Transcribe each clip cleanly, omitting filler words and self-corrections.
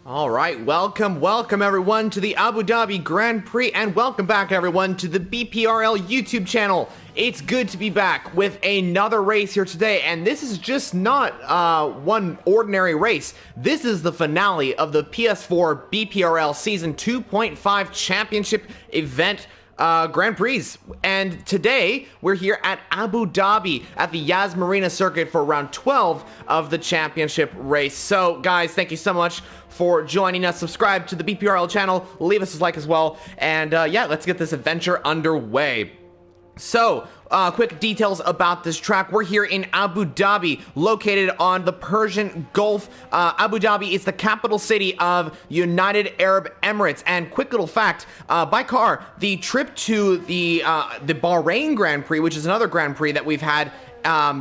All right, welcome everyone to the Abu Dhabi Grand Prix, and welcome back everyone to the BPRL YouTube channel. It's good to be back with another race here today, and this is just not one ordinary race. This is the finale of the PS4 BPRL Season 2.5 Championship event Grand Prix. And today we're here at Abu Dhabi at the Yas Marina circuit for round 12 of the championship race. So guys, thank you so much for joining us. Subscribe to the BPRL channel, leave us a like as well, and yeah, let's get this adventure underway. So, quick details about this track. We're here in Abu Dhabi, located on the Persian Gulf. Abu Dhabi is the capital city of United Arab Emirates. And quick little fact, by car, the trip to the Bahrain Grand Prix, which is another Grand Prix that we've had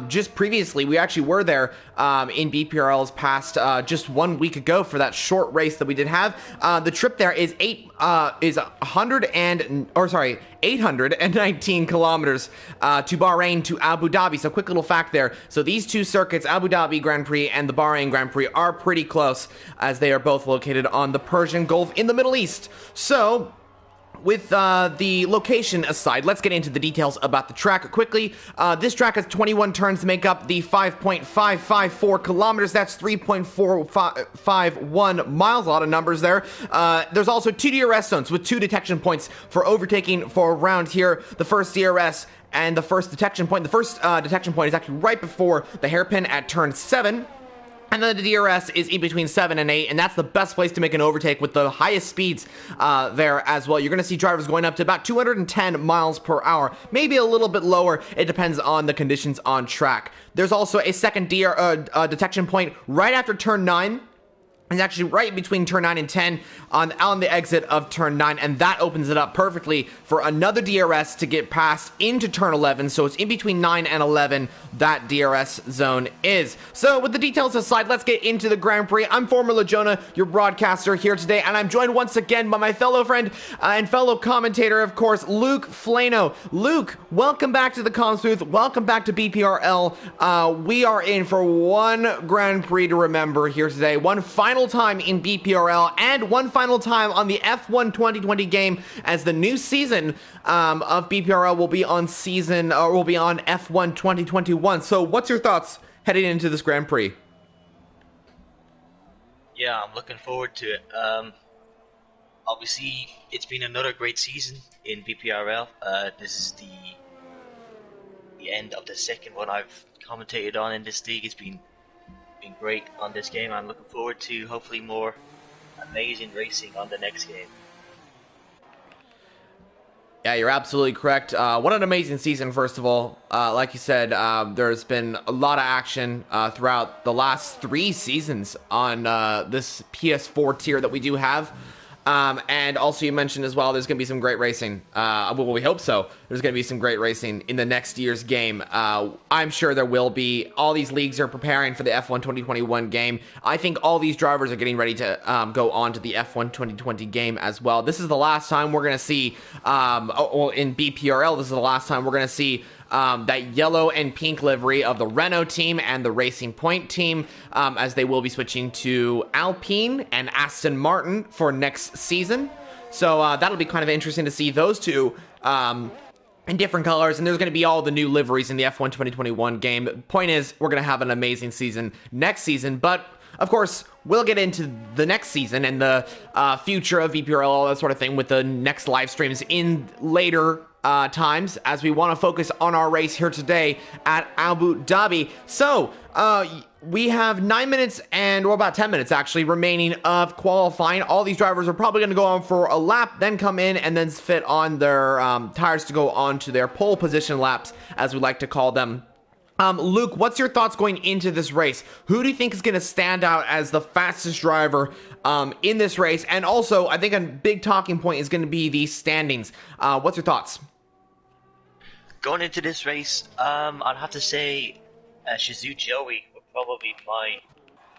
just previously, we actually were there in BPRL's past just 1 week ago for that short race that we did have. The trip there is 819 kilometers to Bahrain to Abu Dhabi. So quick little fact there. So these two circuits, Abu Dhabi Grand Prix and the Bahrain Grand Prix, are pretty close as they are both located on the Persian Gulf in the Middle East. So with the location aside, let's get into the details about the track quickly. This track has 21 turns to make up the 5.554 kilometers. That's 3.451 miles. A lot of numbers there. There's also two DRS zones with two detection points for overtaking for around here. The first DRS and the first detection point. The first detection point is actually right before the hairpin at turn 7. And then the DRS is in between 7 and 8, and that's the best place to make an overtake with the highest speeds there as well. You're going to see drivers going up to about 210 miles per hour, maybe a little bit lower. It depends on the conditions on track. There's also a second detection point right after turn 9. It's actually right between turn 9 and 10 on the exit of turn 9, and that opens it up perfectly for another DRS to get past into turn 11. So it's in between 9 and 11 that DRS zone is. So with the details aside, let's get into the Grand Prix. I'm Formula Jonah, your broadcaster here today, and I'm joined once again by my fellow friend and fellow commentator, of course, Luke Flano. Luke, welcome back to the comms booth. Welcome back to BPRL. We are in for one Grand Prix to remember here today. One final time in BPRL and one final time on the F1 2020 game, as the new season of BPRL will be on F1 2021. So what's your thoughts heading into this Grand Prix? Yeah, I'm looking forward to it. Obviously, it's been another great season in BPRL. This is the end of the second one I've commentated on in this league. It's been great on this game. I'm looking forward to hopefully more amazing racing on the next game. Yeah, you're absolutely correct. What an amazing season, first of all. Like you said, there's been a lot of action throughout the last 3 seasons on this PS4 tier that we do have. And also you mentioned as well, there's going to be some great racing. Well, we hope so. There's going to be some great racing in the next year's game. I'm sure there will be. All these leagues are preparing for the F1 2021 game. I think all these drivers are getting ready to go on to the F1 2020 game as well. This is the last time we're going to see, in BPRL, this is the last time we're going to see that yellow and pink livery of the Renault team and the Racing Point team, as they will be switching to Alpine and Aston Martin for next season. So that'll be kind of interesting to see those two in different colors, and there's going to be all the new liveries in the F1 2021 game. Point is, we're going to have an amazing season next season, but of course, we'll get into the next season and the future of BPRL, all that sort of thing, with the next live streams in later times, as we want to focus on our race here today at Abu Dhabi. So we have 9 minutes or about 10 minutes actually remaining of qualifying. All these drivers are probably going to go on for a lap, then come in and then fit on their tires to go on to their pole position laps, as we like to call them. Luke, what's your thoughts going into this race? Who do you think is going to stand out as the fastest driver in this race? And also, I think a big talking point is going to be the standings. What's your thoughts? Going into this race, I'd have to say Shizu Joey would probably be my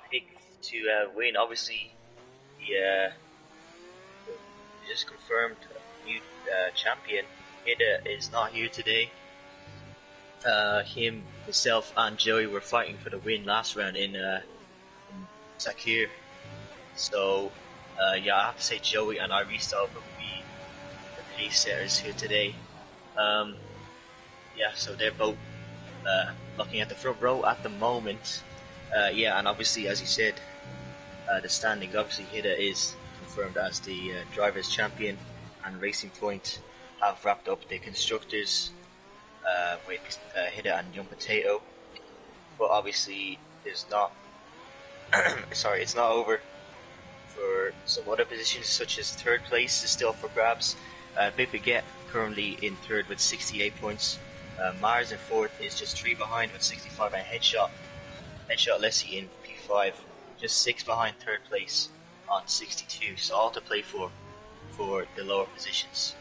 pick to win. Obviously, he just confirmed a new champion. Hida is not here today. Himself and Joey were fighting for the win last round in Sakir. So, yeah, I have to say Joey and I restart will be the pace setters here today. Um, yeah, so they're both looking at the front row at the moment. Yeah, and obviously, as you said, the standings, obviously Hida is confirmed as the drivers' champion, and Racing Point have wrapped up the constructors with Hida and Young Potato. But obviously, there's not. Sorry, it's not over for some other positions, such as third place is still for grabs. Big Baguette currently in third with 68 points. Mars in fourth is just 3 behind with 65, and Headshot Lessie in P5 just 6 behind third place on 62. So all to play for the lower positions.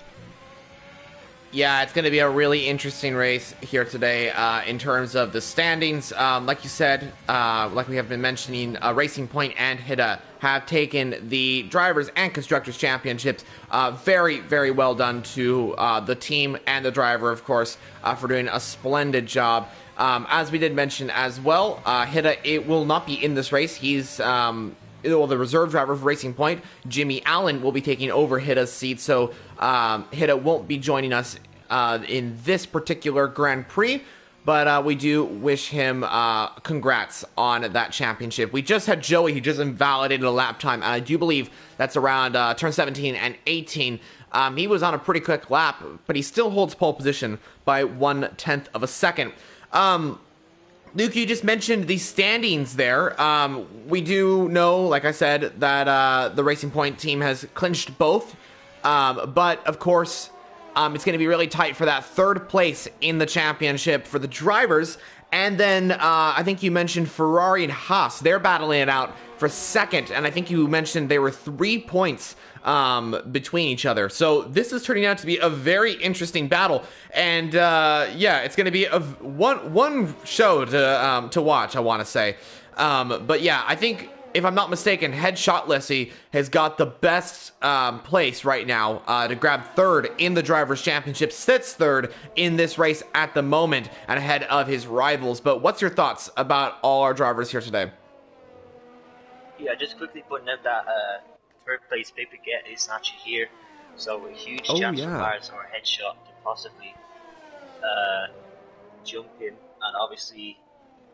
Yeah, it's going to be a really interesting race here today in terms of the standings. Like you said, like we have been mentioning, Racing Point and Hida have taken the Drivers' and Constructors' Championships. Very, very well done to the team and the driver, of course, for doing a splendid job. As we did mention as well, Hida it will not be in this race. He's the reserve driver for Racing Point, Jimmy Allen, will be taking over Hida's seat, so Hida won't be joining us in this particular Grand Prix, but we do wish him congrats on that championship. We just had Joey, he just invalidated a lap time, and I do believe that's around turn 17 and 18. He was on a pretty quick lap, but he still holds pole position by 1/10 of a second. Luke, you just mentioned the standings there. We do know, like I said, that the Racing Point team has clinched both. But, of course, it's going to be really tight for that third place in the championship for the drivers. And then I think you mentioned Ferrari and Haas. They're battling it out for second. And I think you mentioned they were 3 points between each other. So this is turning out to be a very interesting battle. And yeah, it's going to be one show to watch, I want to say. But yeah, I think, if I'm not mistaken, Headshot Lessie has got the best place right now to grab third in the Drivers' Championship, sits third in this race at the moment and ahead of his rivals. But what's your thoughts about all our drivers here today? Yeah, just quickly pointing out that third place Big Baguette is actually here, so a huge chance for Mars or Headshot to possibly jump in, and obviously,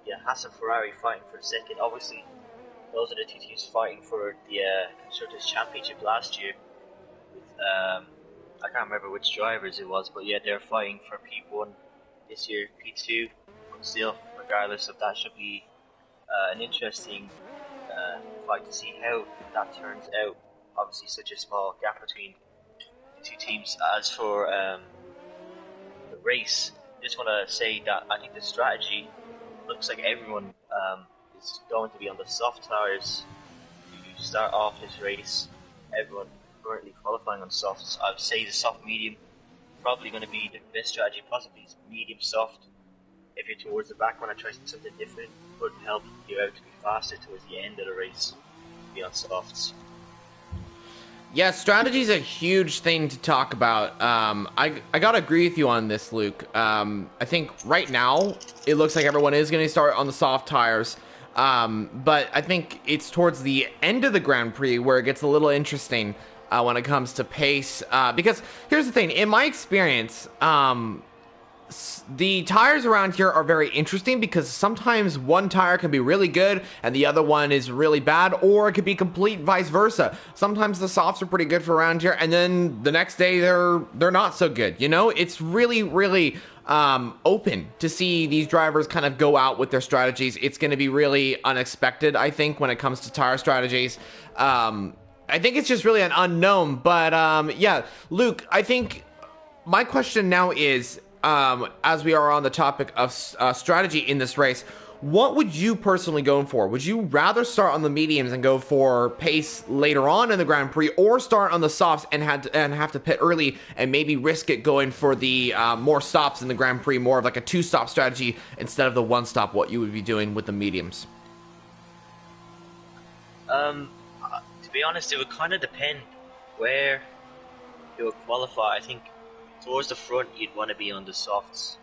yeah, Haas and Ferrari fighting for a second. Obviously, those are the two teams fighting for the Constructors' Championship last year. I can't remember which drivers it was, but yeah, they're fighting for P1 this year, P2. But still, regardless of that, should be an interesting fight to see how that turns out. Obviously, such a small gap between the two teams. As for the race, I just want to say that I think the strategy looks like everyone is going to be on the soft tires to start off this race. Everyone currently qualifying on softs. I would say the soft medium probably going to be the best strategy possibly. Is medium soft. If you're towards the back, when I try something different, would help you out to be faster towards the end of the race. Be on softs. Yeah, strategy is a huge thing to talk about. I gotta agree with you on this, Luke. I think right now it looks like everyone is going to start on the soft tires. But I think it's towards the end of the Grand Prix where it gets a little interesting when it comes to pace. Because here's the thing, in my experience, the tires around here are very interesting because sometimes one tire can be really good and the other one is really bad, or it could be complete vice versa. Sometimes the softs are pretty good for around here, and then the next day they're not so good. You know, it's really open to see these drivers kind of go out with their strategies. It's going to be really unexpected, I think, when it comes to tire strategies. I think it's just really an unknown. But yeah, Luke, I think my question now is, as we are on the topic of strategy in this race, what would you personally go for? Would you rather start on the mediums and go for pace later on in the Grand Prix, or start on the softs and have to pit early and maybe risk it going for the more stops in the Grand Prix, more of like a 2-stop strategy instead of the 1-stop, what you would be doing with the mediums? To be honest, it would kind of depend where it would qualify. I think towards the front, you'd want to be on the softs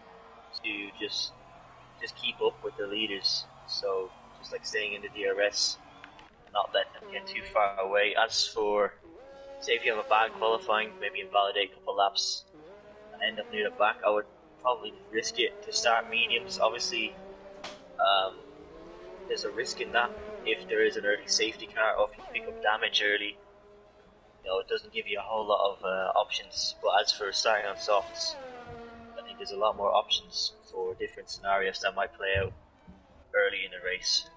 to just keep up with the leaders. So just like staying in the DRS not let them get too far away. As for, say if you have a bad qualifying, maybe invalidate a couple laps and end up near the back, I would probably risk it to start mediums. Obviously, there's a risk in that if there is an early safety car or if you pick up damage early. It doesn't give you a whole lot of options. But as for starting on softs, I think there's a lot more options for different scenarios that might play out early in the race.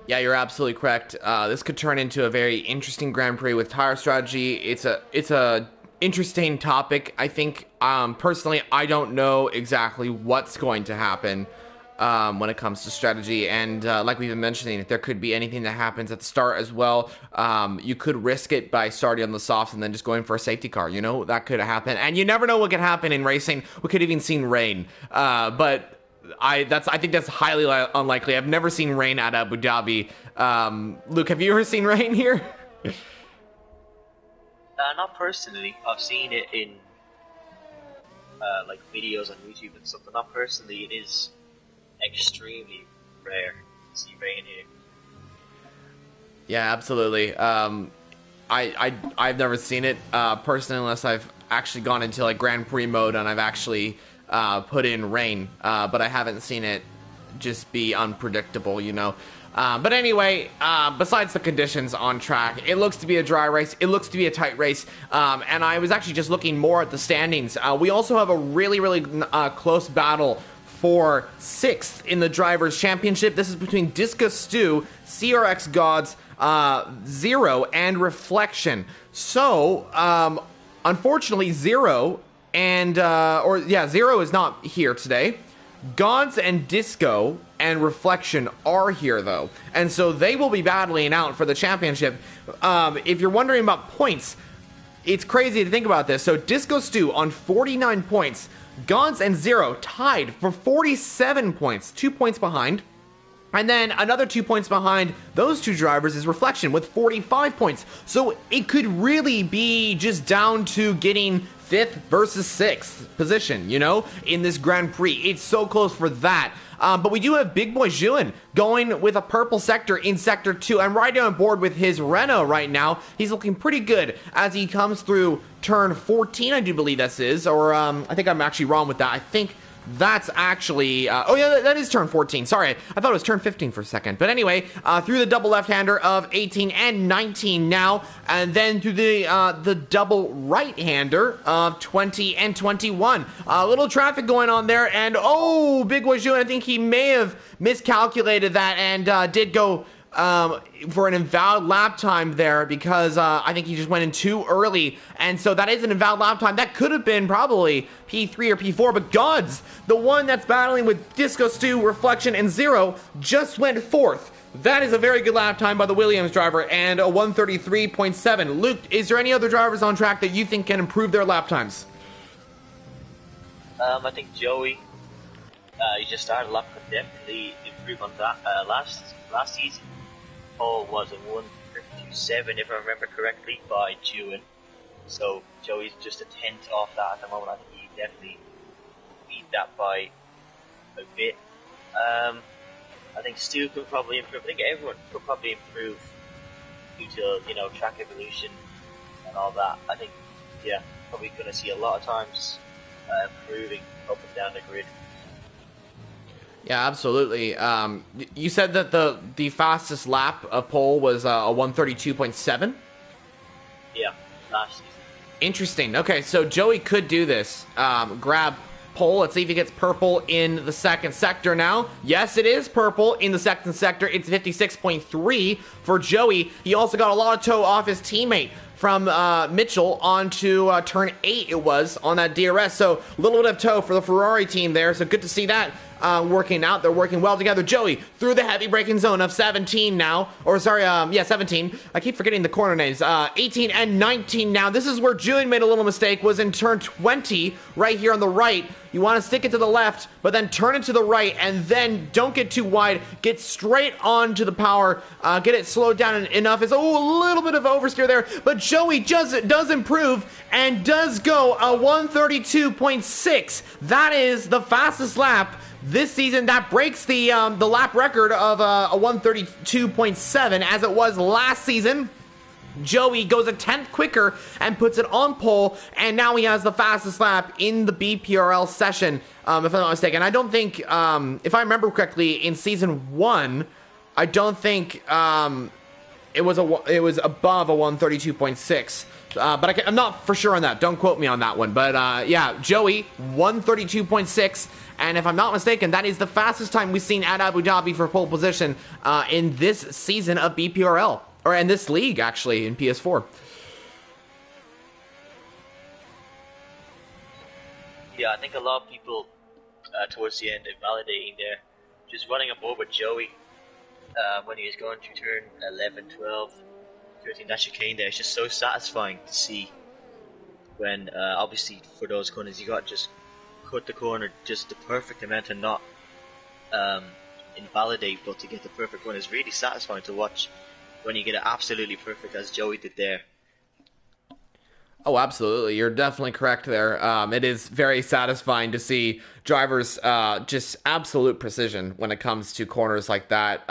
Yeah, you're absolutely correct. This could turn into a very interesting Grand Prix with tire strategy. It's a interesting topic. I think personally, I don't know exactly what's going to happen when it comes to strategy, and like we've been mentioning, there could be anything that happens at the start as well. You could risk it by starting on the softs and then just going for a safety car. That could happen, and you never know what could happen in racing. We could even seen rain, but I think that's highly unlikely. I've never seen rain at Abu Dhabi. Luke, have you ever seen rain here? Not personally. I've seen it in like videos on YouTube and stuff, but not personally. It is extremely rare to see rain here. Yeah, absolutely. I've never seen it personally, unless I've actually gone into like Grand Prix mode and I've actually put in rain, but I haven't seen it just be unpredictable, But anyway, besides the conditions on track, it looks to be a dry race. It looks to be a tight race. And I was actually just looking more at the standings. We also have a really, really close battle for 6th in the Drivers' Championship. This is between Disco Stew, CRX Gods, Zero, and Reflection. So, unfortunately, Zero is not here today. Gods and Disco and Reflection are here, though. And so they will be battling out for the championship. If you're wondering about points, it's crazy to think about this. So Disco Stew on 49 points. Gods and Zero tied for 47 points. 2 points behind. And then another 2 points behind those two drivers is Reflection with 45 points. So it could really be just down to getting 5th versus 6th position, in this Grand Prix. It's so close for that. But we do have Big Boy Juin going with a purple sector in Sector 2. I'm right on board with his Renault right now. He's looking pretty good as he comes through turn 14, I do believe this is. Or I think I'm actually wrong with that. I think that's actually, that is turn 14. Sorry, I thought it was turn 15 for a second. But anyway, through the double left-hander of 18 and 19 now, and then through the double right-hander of 20 and 21. A little traffic going on there, and Big Boy Juin, I think he may have miscalculated that and did go for an invalid lap time there because I think he just went in too early, and so that is an invalid lap time. That could have been probably P3 or P4, but Gods, the one that's battling with Disco Stew, Reflection, and Zero, just went 4th. That is a very good lap time by the Williams driver, and a 133.7. Luke, is there any other drivers on track that you think can improve their lap times? I think Joey, he just started a lap, could definitely improve on that. Last season, Paul was a 1:52.7, if I remember correctly, by Juin. So Joey's just a tenth off that at the moment. I think he definitely beat that by a bit. I think Stu could probably improve. I think everyone could probably improve due to track evolution and all that. I think probably going to see a lot of times improving up and down the grid. Yeah, absolutely. You said that the fastest lap of pole was a 132.7? Yeah, last season. Interesting. Okay, so Joey could do this. Grab pole. Let's see if he gets purple in the second sector now. Yes, it is purple in the second sector. It's 56.3 for Joey. He also got a lot of toe off his teammate from Mitchell onto turn 8 it was on that DRS. So a little bit of toe for the Ferrari team there. So good to see that working out. They're working well together. Joey through the heavy braking zone of 17 now. Or sorry, 17. I keep forgetting the corner names. 18 and 19 now. This is where Julian made a little mistake, was in turn 20 right here on the right. You want to stick it to the left, but then turn it to the right, and then don't get too wide. Get straight onto the power. Get it slowed down enough. It's a little bit of oversteer there, but Joey does improve and does go a 132.6. That is the fastest lap this season. That breaks the lap record of a 132.7 as it was last season. Joey goes a 10th quicker and puts it on pole, and now he has the fastest lap in the BPRL session, if I'm not mistaken. I don't think, if I remember correctly, in season 1, I don't think it was above a 132.6. But I'm not for sure on that. Don't quote me on that one. But yeah, Joey, 132.6. And if I'm not mistaken, that is the fastest time we've seen at Abu Dhabi for pole position in this season of BPRL. Or in this league, actually, in PS4. Yeah, I think a lot of people towards the end are validating there. Just running aboard with Joey when he was going through turn 11, 12, 13, that chicane there. It's just so satisfying to see when, obviously, for those corners, you got to just cut the corner just the perfect amount and not invalidate, but to get the perfect one is really satisfying to watch. When you get it absolutely perfect, as Joey did there. Oh, absolutely. You're definitely correct there. It is very satisfying to see drivers just absolute precision when it comes to corners like that.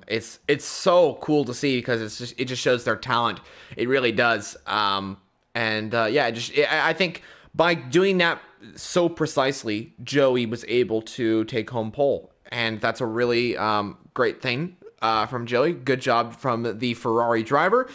It's so cool to see because it just shows their talent. It really does. Yeah, I think by doing that so precisely, Joey was able to take home pole, and that's a really great thing. From Joey. Good job from the Ferrari driver.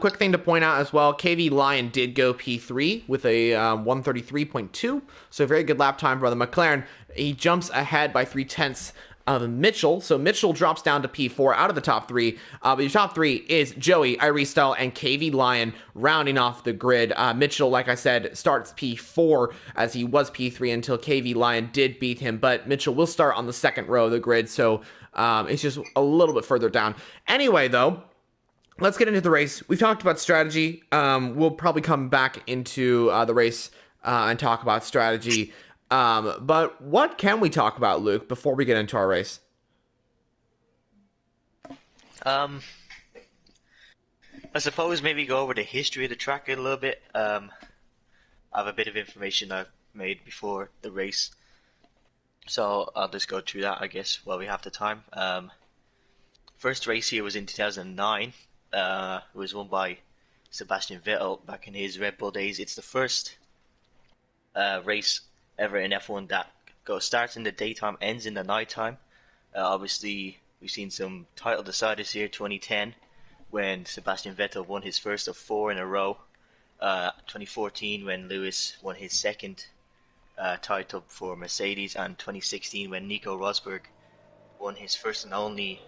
Quick thing to point out as well, KV Lion did go P3 with a 133.2, so a very good lap time for the McLaren. He jumps ahead by 3/10 of Mitchell, so Mitchell drops down to P4 out of the top 3. But your top 3 is Joey, Iristyle, and KV Lion rounding off the grid. Mitchell, like I said, starts P4 as he was P3 until KV Lion did beat him, but Mitchell will start on the second row of the grid, so it's just a little bit further down. Anyway, though, let's get into the race. We've talked about strategy. We'll probably come back into the race and talk about strategy. But what can we talk about, Luke, before we get into our race? I suppose maybe go over the history of the track a little bit. I have a bit of information I've made before the race. So I'll just go through that, I guess, while we have the time. First race here was in 2009. It was won by Sebastian Vettel back in his Red Bull days. It's the first race ever in F1 that starts in the daytime, ends in the nighttime. Obviously, we've seen some title deciders here. 2010, when Sebastian Vettel won his first of 4 in a row. 2014, when Lewis won his second title for Mercedes, and 2016 when Nico Rosberg won his first and only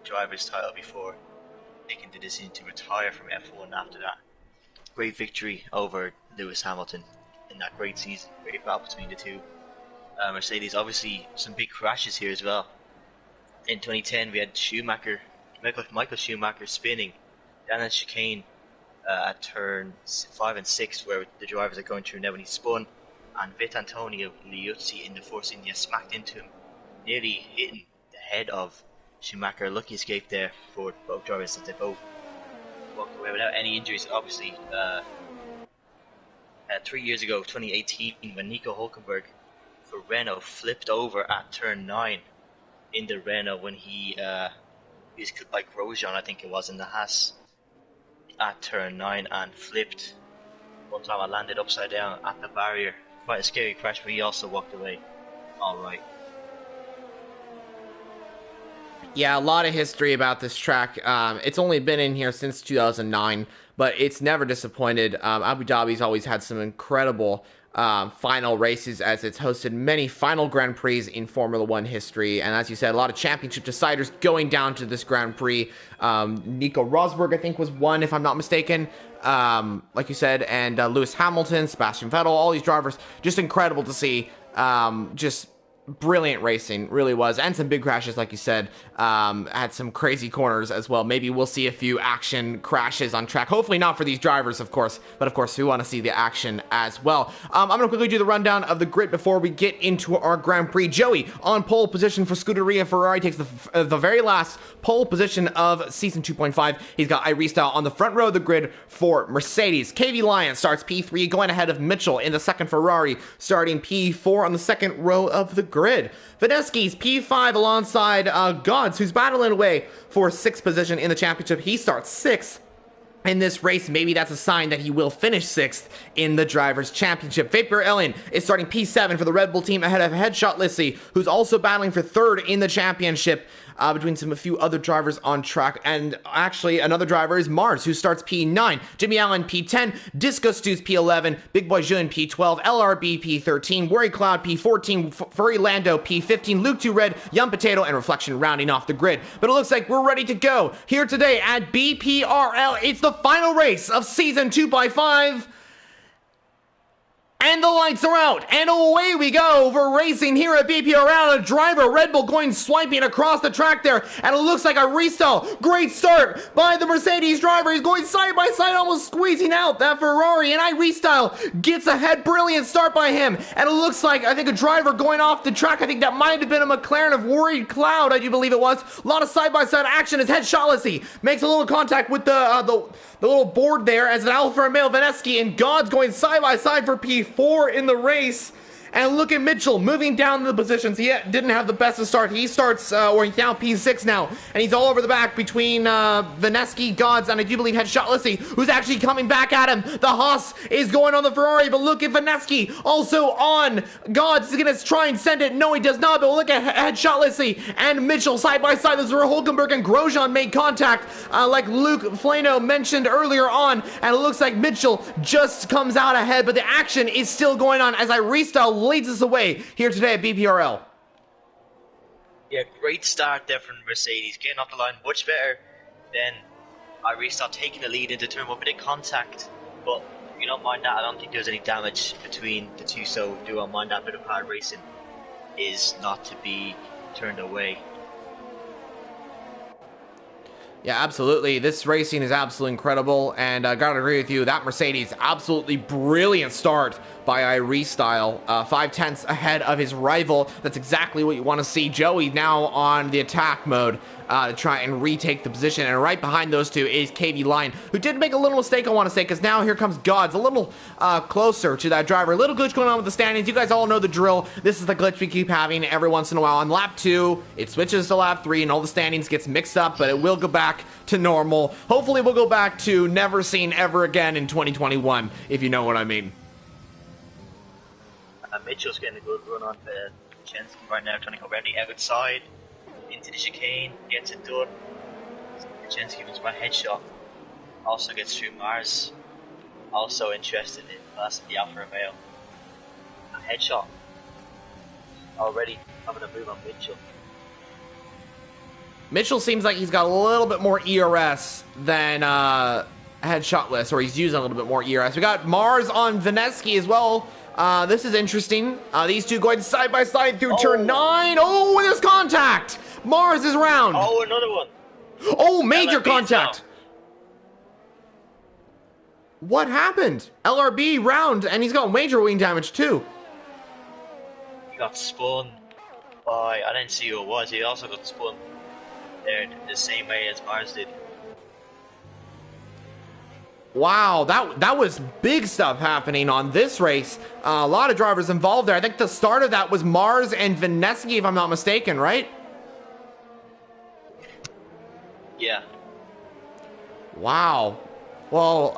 driver's title before making the decision to retire from F1 after that. Great victory over Lewis Hamilton in that great season, great battle between the two. Mercedes, obviously some big crashes here as well. In 2010 we had Michael Schumacher spinning down the chicane at turn 5 and 6 where the drivers are going through now when he spun, and Antonio Liuzzi in the Force India smacked into him, nearly hitting the head of Schumacher. Lucky escape there for both drivers as they both walked away without any injuries. Obviously, 3 years ago, 2018, when Nico Hülkenberg for Renault flipped over at turn 9 in the Renault when he was killed by Grosjean, I think it was, in the Haas at turn 9 and flipped. One time I landed upside down at the barrier. Quite a scary crash, but he also walked away alright. Yeah, a lot of history about this track. It's only been in here since 2009, but it's never disappointed. Abu Dhabi's always had some incredible final races, as it's hosted many final Grand Prix in Formula One history. And as you said, a lot of championship deciders going down to this Grand Prix. Nico Rosberg, I think, was one, if I'm not mistaken. Like you said, and Lewis Hamilton, Sebastian Vettel, all these drivers, just incredible to see. Just brilliant racing, really was, and some big crashes, like you said. Had some crazy corners as well. Maybe we'll see a few action crashes on track. Hopefully not for these drivers, of course, but of course we want to see the action as well. I'm going to quickly do the rundown of the grid before we get into our Grand Prix. Joey on pole position for Scuderia Ferrari takes the very last pole position of season 2.5. He's got Iristyle on the front row of the grid for Mercedes. KV Lion starts P3, going ahead of Mitchell in the second Ferrari, starting P4 on the second row of the grid. Vineski's P5 alongside Gods, who's battling away for 6th position in the championship. He starts 6th in this race. Maybe that's a sign that he will finish 6th in the Drivers' Championship. BPRL is starting P7 for the Red Bull team ahead of Headshot Lissy, who's also battling for 3rd in the championship between a few other drivers on track. And actually, another driver is Mars, who starts P9. Jimmy Allen P10, Disco Stews P11, Big Boy Jun P12, LRB P13, Worry Cloud P14, Furry Lando P15, Luke 2 Red, Young Potato, and Reflection rounding off the grid. But it looks like we're ready to go here today at BPRL. It's the final race of Season 2x5. And the lights are out, and away we go for racing here at BPRL. A driver, Red Bull, going swiping across the track there, and it looks like a restyle. Great start by the Mercedes driver. He's going side by side, almost squeezing out that Ferrari, and iRestyle gets ahead. Brilliant start by him, and it looks like, I think, a driver going off the track. I think that might have been a McLaren of Worried Cloud, I do believe it was. A lot of side-by-side action as Headshot Lissy makes a little contact with the little board there as an Alfa Romeo Vineski and Gods going side by side for P4 in the race. And look at Mitchell moving down the positions. He didn't have the best of start. He starts, or he's down P6 now, and he's all over the back between Vineski, Gods, and I do believe Headshot Lissy, who's actually coming back at him. The Haas is going on the Ferrari, but look at Vineski also on Gods. He's going to try and send it. No, he does not, but look at Headshot Lissy and Mitchell side by side. This is where Hulkenberg and Grosjean made contact, like Luke Flano mentioned earlier on, and it looks like Mitchell just comes out ahead, but the action is still going on as iRestyle leads us away here today at BPRL. Yeah, great start there from Mercedes, getting off the line much better than iRestyle, taking the lead into turn 1, bit of contact, but you don't mind that. I don't think there's any damage between the two, so do not mind that. Bit of hard racing is not to be turned away. Yeah, absolutely. This racing is absolutely incredible, and I gotta agree with you. That Mercedes, absolutely brilliant start by iRestyle. 5/10 ahead of his rival. That's exactly what you want to see. Joey now on the attack mode to try and retake the position, and right behind those two is KV Line, who did make a little mistake, I want to say, because now here comes Gods, a little closer to that driver. A little glitch going on with the standings. You guys all know the drill. This is the glitch we keep having every once in a while. On lap 2, it switches to lap 3, and all the standings gets mixed up, but it will go back to normal. Hopefully we'll go back to never seen ever again in 2021, if you know what I mean. Mitchell's getting a good run on for Chensky right now, trying to go around the outside into the chicane, gets it done. Chensky was my headshot, also gets through Mars, also interested in the Alfa Romeo. A headshot already having a move on Mitchell. Mitchell seems like he's got a little bit more ERS than Headshotless, or he's using a little bit more ERS. We got Mars on Vineski as well. This is interesting. These two going side by side through turn 9. Oh, there's contact! Mars is round. Oh, another one. Oh, major contact. What happened? LRB round, and he's got major wing damage too. He got spun by, I didn't see who it was. He also got spun there the same way as Mars did. Wow, that was big stuff happening on this race. A lot of drivers involved there. I think the start of that was Mars and Vineski, if I'm not mistaken, right? Yeah. Wow. Well,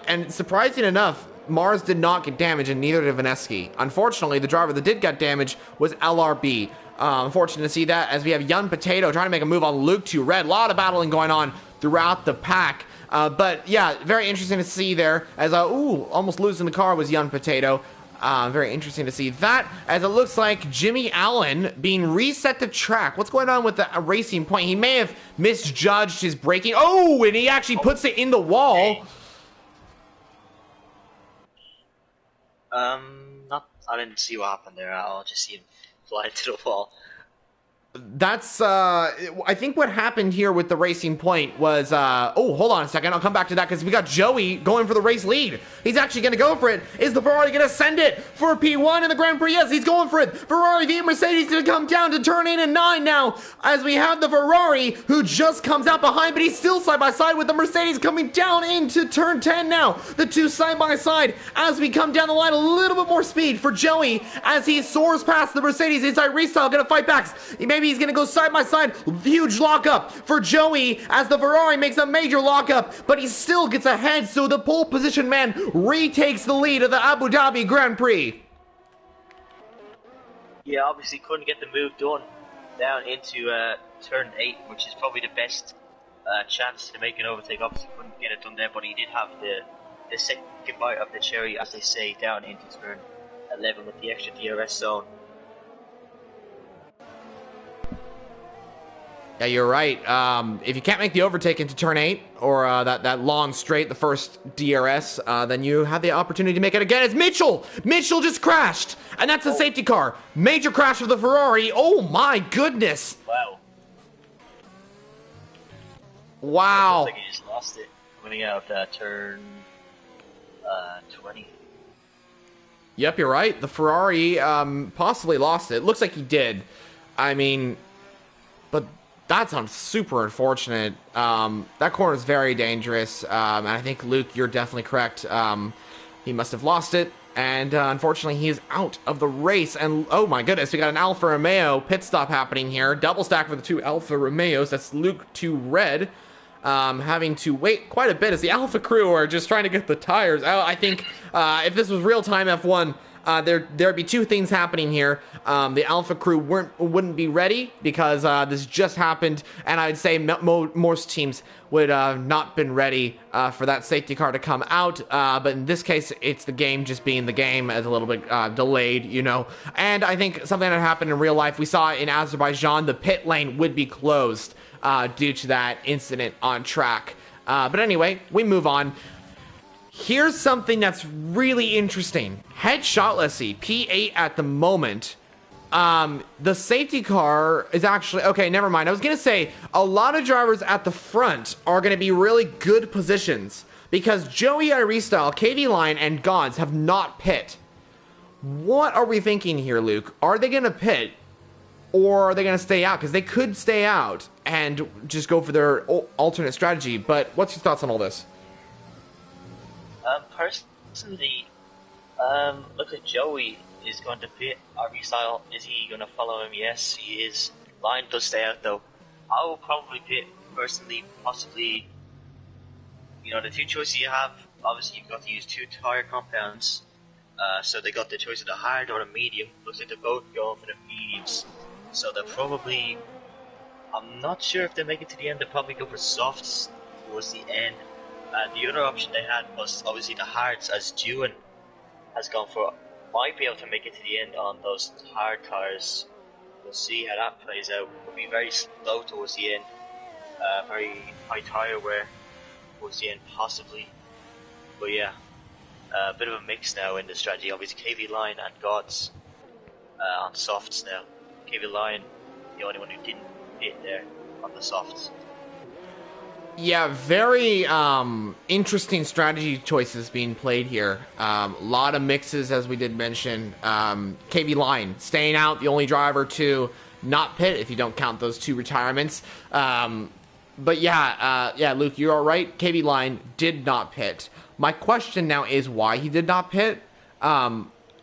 and surprising enough, Mars did not get damage, and neither did Vineski. Unfortunately, the driver that did get damage was LRB. Unfortunate to see that, as we have Young Potato trying to make a move on Luke 2 Red. A lot of battling going on throughout the pack. But yeah, very interesting to see there, as almost losing the car was Young Potato. Very interesting to see that, as it looks like Jimmy Allen being reset to track. What's going on with the Racing Point? He may have misjudged his braking. Oh, and he actually puts it in the wall. I didn't see what happened there. I'll just see him fly to the wall. That's I think what happened here with the Racing Point was oh, hold on a second, I'll come back to that, because we got Joey going for the race lead. He's actually going to go for it. Is the Ferrari going to send it for P1 in the Grand Prix? Yes, he's going for it. Ferrari v Mercedes going to come down to turn 8 and 9 now, as we have the Ferrari who just comes out behind, but he's still side by side with the Mercedes coming down into turn 10 now. The two side by side as we come down the line. A little bit more speed for Joey as he soars past the Mercedes inside restyle, going to fight back. Maybe he's going to go side by side. Huge lockup for Joey as the Ferrari makes a major lockup, but he still gets ahead, so the pole position man retakes the lead of the Abu Dhabi Grand Prix. Yeah, obviously couldn't get the move done down into turn 8, which is probably the best chance to make an overtake. Obviously couldn't get it done there, but he did have the second bite of the cherry, as they say, down into turn 11 with the extra DRS zone. Yeah, you're right. If you can't make the overtake into turn 8, or that long straight, the first DRS, then you have the opportunity to make it again. It's Mitchell! Mitchell just crashed! And that's a safety car. Major crash of the Ferrari. Oh my goodness! Wow. Wow. Looks like he just lost it coming out of turn 20. Yep, you're right. The Ferrari possibly lost it. Looks like he did. I mean, but that's super unfortunate. That corner is very dangerous. And I think, Luke, you're definitely correct. He must have lost it. And unfortunately, he is out of the race. And oh my goodness, we got an Alfa Romeo pit stop happening here. Double stack for the two Alfa Romeos. That's Luke to red. Having to wait quite a bit as the Alpha crew are just trying to get the tires out. I think if this was real-time F1, there'd be two things happening here. The Alpha crew wouldn't be ready because this just happened, and I'd say most teams would not been ready for that safety car to come out. But in this case, it's the game just being the game, as a little bit delayed, you know. And I think something that happened in real life, we saw in Azerbaijan, the pit lane would be closed due to that incident on track. But anyway, we move on. Here's something that's really interesting. Head shotlessy, P8 at the moment. The safety car is actually... Okay, never mind. I was going to say, a lot of drivers at the front are going to be really good positions because Joey Irestyle, KV Line, and Gods have not pit. What are we thinking here, Luke? Are they going to pit? Or are they going to stay out? Because they could stay out and just go for their alternate strategy. But what's your thoughts on all this? Personally, looks like Joey is going to pit. Irestyle, is he going to follow him? Yes, he is. Line does stay out though. I will probably pit personally, possibly. You know, the two choices you have, obviously you've got to use two tire compounds. So they got the choice of the hard or the medium. Looks like they're both going for the mediums. So they'll probably, I'm not sure if they make it to the end, they'll probably go for softs towards the end. The other option they had was obviously the hards, as Dewan has gone for. Might be able to make it to the end on those hard tires. We'll see how that plays out. It'll be very slow towards the end. Very high tire wear towards the end, possibly. But yeah, a bit of a mix now in the strategy. Obviously, KV Line and Gods on softs now. KV Line, the only one who didn't hit there on the softs. Yeah, very interesting strategy choices being played here. A lot of mixes, as we did mention. KV Line staying out, the only driver to not pit, if you don't count those two retirements. But yeah, Luke, you are right. KV Line did not pit. My question now is why he did not pit.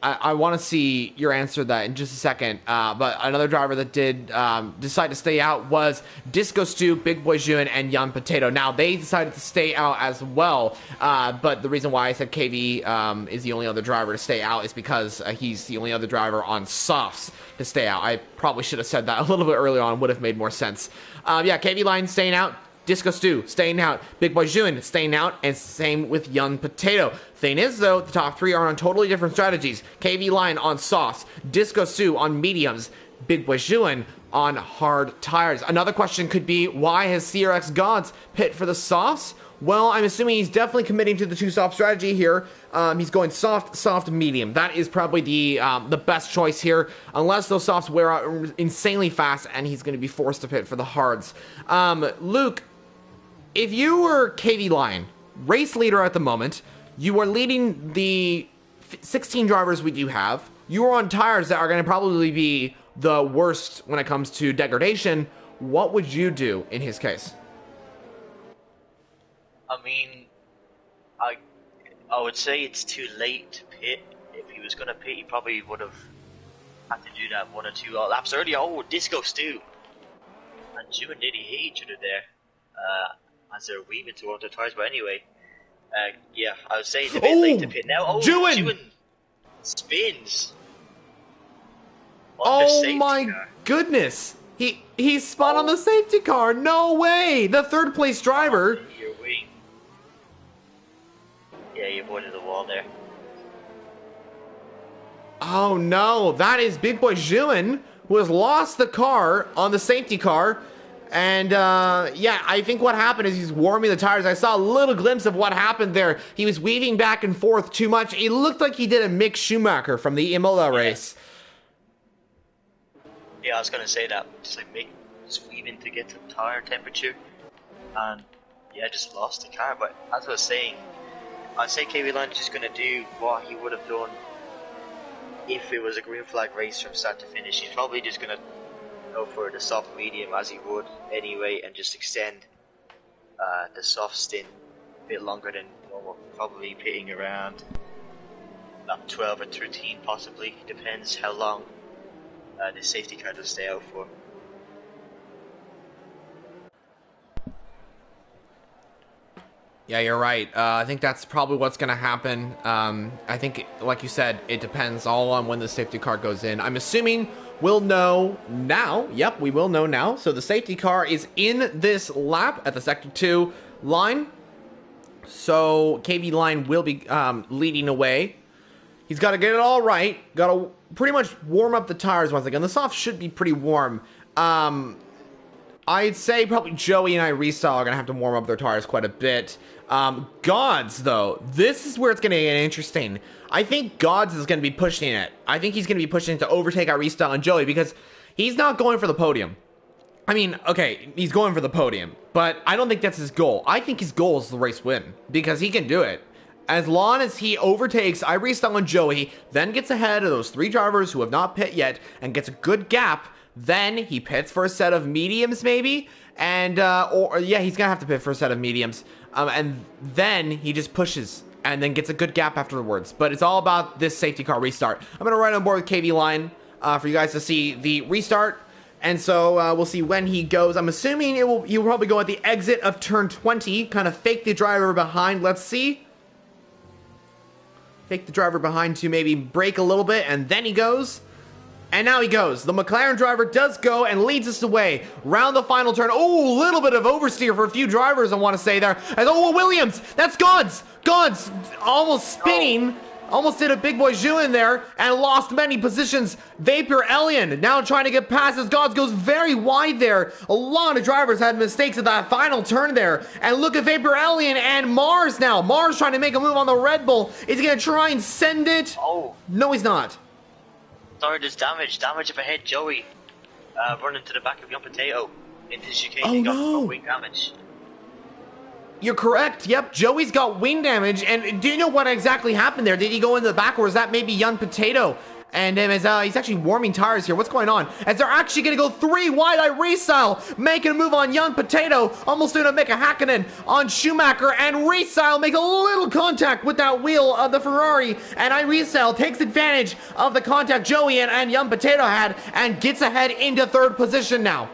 I want to see your answer to that in just a second. But another driver that did decide to stay out was Disco Stu, Big Boy Jun, and Jan Potato. Now, they decided to stay out as well. But the reason why I said KV is the only other driver to stay out is because he's the only other driver on softs to stay out. I probably should have said that a little bit earlier on. Would have made more sense. Yeah, KV Line staying out. Disco Stu staying out, Big Boy Jun staying out, and same with Young Potato. Thing is, though, the top three are on totally different strategies. KV Line on softs, Disco Stu on mediums, Big Boy Jun on hard tires. Another question could be, why has CRX Gods pit for the softs? Well, I'm assuming he's definitely committing to the two-soft strategy here. He's going soft, soft, medium. That is probably the best choice here, unless those softs wear out insanely fast, and he's going to be forced to pit for the hards. Luke, if you were KV Lion, race leader at the moment, you are leading the 16 drivers we do have, you are on tires that are going to probably be the worst when it comes to degradation. What would you do in his case? I mean, I would say it's too late to pit. If he was going to pit, he probably would have had to do that 1 or 2 laps earlier. Oh, Disco Stew and Jew and Diddy hate each other there as they're weaving towards their tires. But anyway, yeah, I would say it's a bit late to pit now. Oh, Jewin spins. Oh my goodness! He spun on the safety car. No way! The third place driver. Yeah, he avoided the wall there. Oh no, that is Big Boy Juen, who has lost the car on the safety car. And yeah, I think what happened is he's warming the tires. I saw a little glimpse of what happened there. He was weaving back and forth too much. It looked like he did a Mick Schumacher from the Imola race. Yeah, I was gonna say that. Just like Mick was weaving to get to tire temperature. And yeah, just lost the car. But as I was saying, I'd say KV Lion is just going to do what he would have done if it was a green flag race from start to finish. He's probably just going to go for the soft medium as he would anyway and just extend the soft stint a bit longer than normal. Probably pitting around lap 12 or 13 possibly. Depends how long the safety car does stay out for. Yeah, you're right. I think that's probably what's going to happen. I think, like you said, it depends all on when the safety car goes in. I'm assuming we'll know now. Yep, we will know now. So the safety car is in this lap at the Sector 2 line. So KV Lion will be leading away. He's got to get it all right. Got to pretty much warm up the tires once again. The soft should be pretty warm. I'd say probably Joey and Irestyle are going to have to warm up their tires quite a bit. Gods, though, this is where it's going to get interesting. I think Gods is going to be pushing it. I think he's going to be pushing to overtake Irestyle and Joey because he's not going for the podium. I mean, okay, he's going for the podium, but I don't think that's his goal. I think his goal is the race win because he can do it. As long as he overtakes Irestyle and Joey, then gets ahead of those 3 drivers who have not pit yet and gets a good gap, then he pits for a set of mediums maybe, and or yeah, he's gonna have to pit for a set of mediums, and then he just pushes and then gets a good gap afterwards. But it's all about this safety car restart. I'm gonna ride on board with KV Lion for you guys to see the restart, and so we'll see when he goes. I'm assuming he'll probably go at the exit of turn 20, kind of fake the driver behind. Let's see. Fake the driver behind to maybe brake a little bit, and then he goes. And now he goes. The McLaren driver does go and leads us away. Round the final turn. Oh, a little bit of oversteer for a few drivers, I want to say there. And oh, Williams. That's Gods. Gods almost spinning. Almost did a Big Boy Juen there and lost many positions. BPRL now trying to get past as Gods goes very wide there. A lot of drivers had mistakes at that final turn there. And look at BPRL and Mars now. Mars trying to make a move on the Red Bull. Is he going to try and send it? Oh. No, he's not. Sorry, there's damage up ahead. Joey running to the back of Young Potato into the chicane. Oh, he got no. wing damage. You're correct. Yep, Joey's got wing damage. And do you know what exactly happened there? Did he go into the back, or is that maybe Young Potato? And as he's actually warming tires here. What's going on? As they're actually going to go 3 wide, Irestyle making a move on Young Potato. Almost doing a Mika Hakkinen on Schumacher. And Irestyle makes a little contact with that wheel of the Ferrari. And Irestyle takes advantage of the contact Joey and Young Potato had and gets ahead into 3rd position now.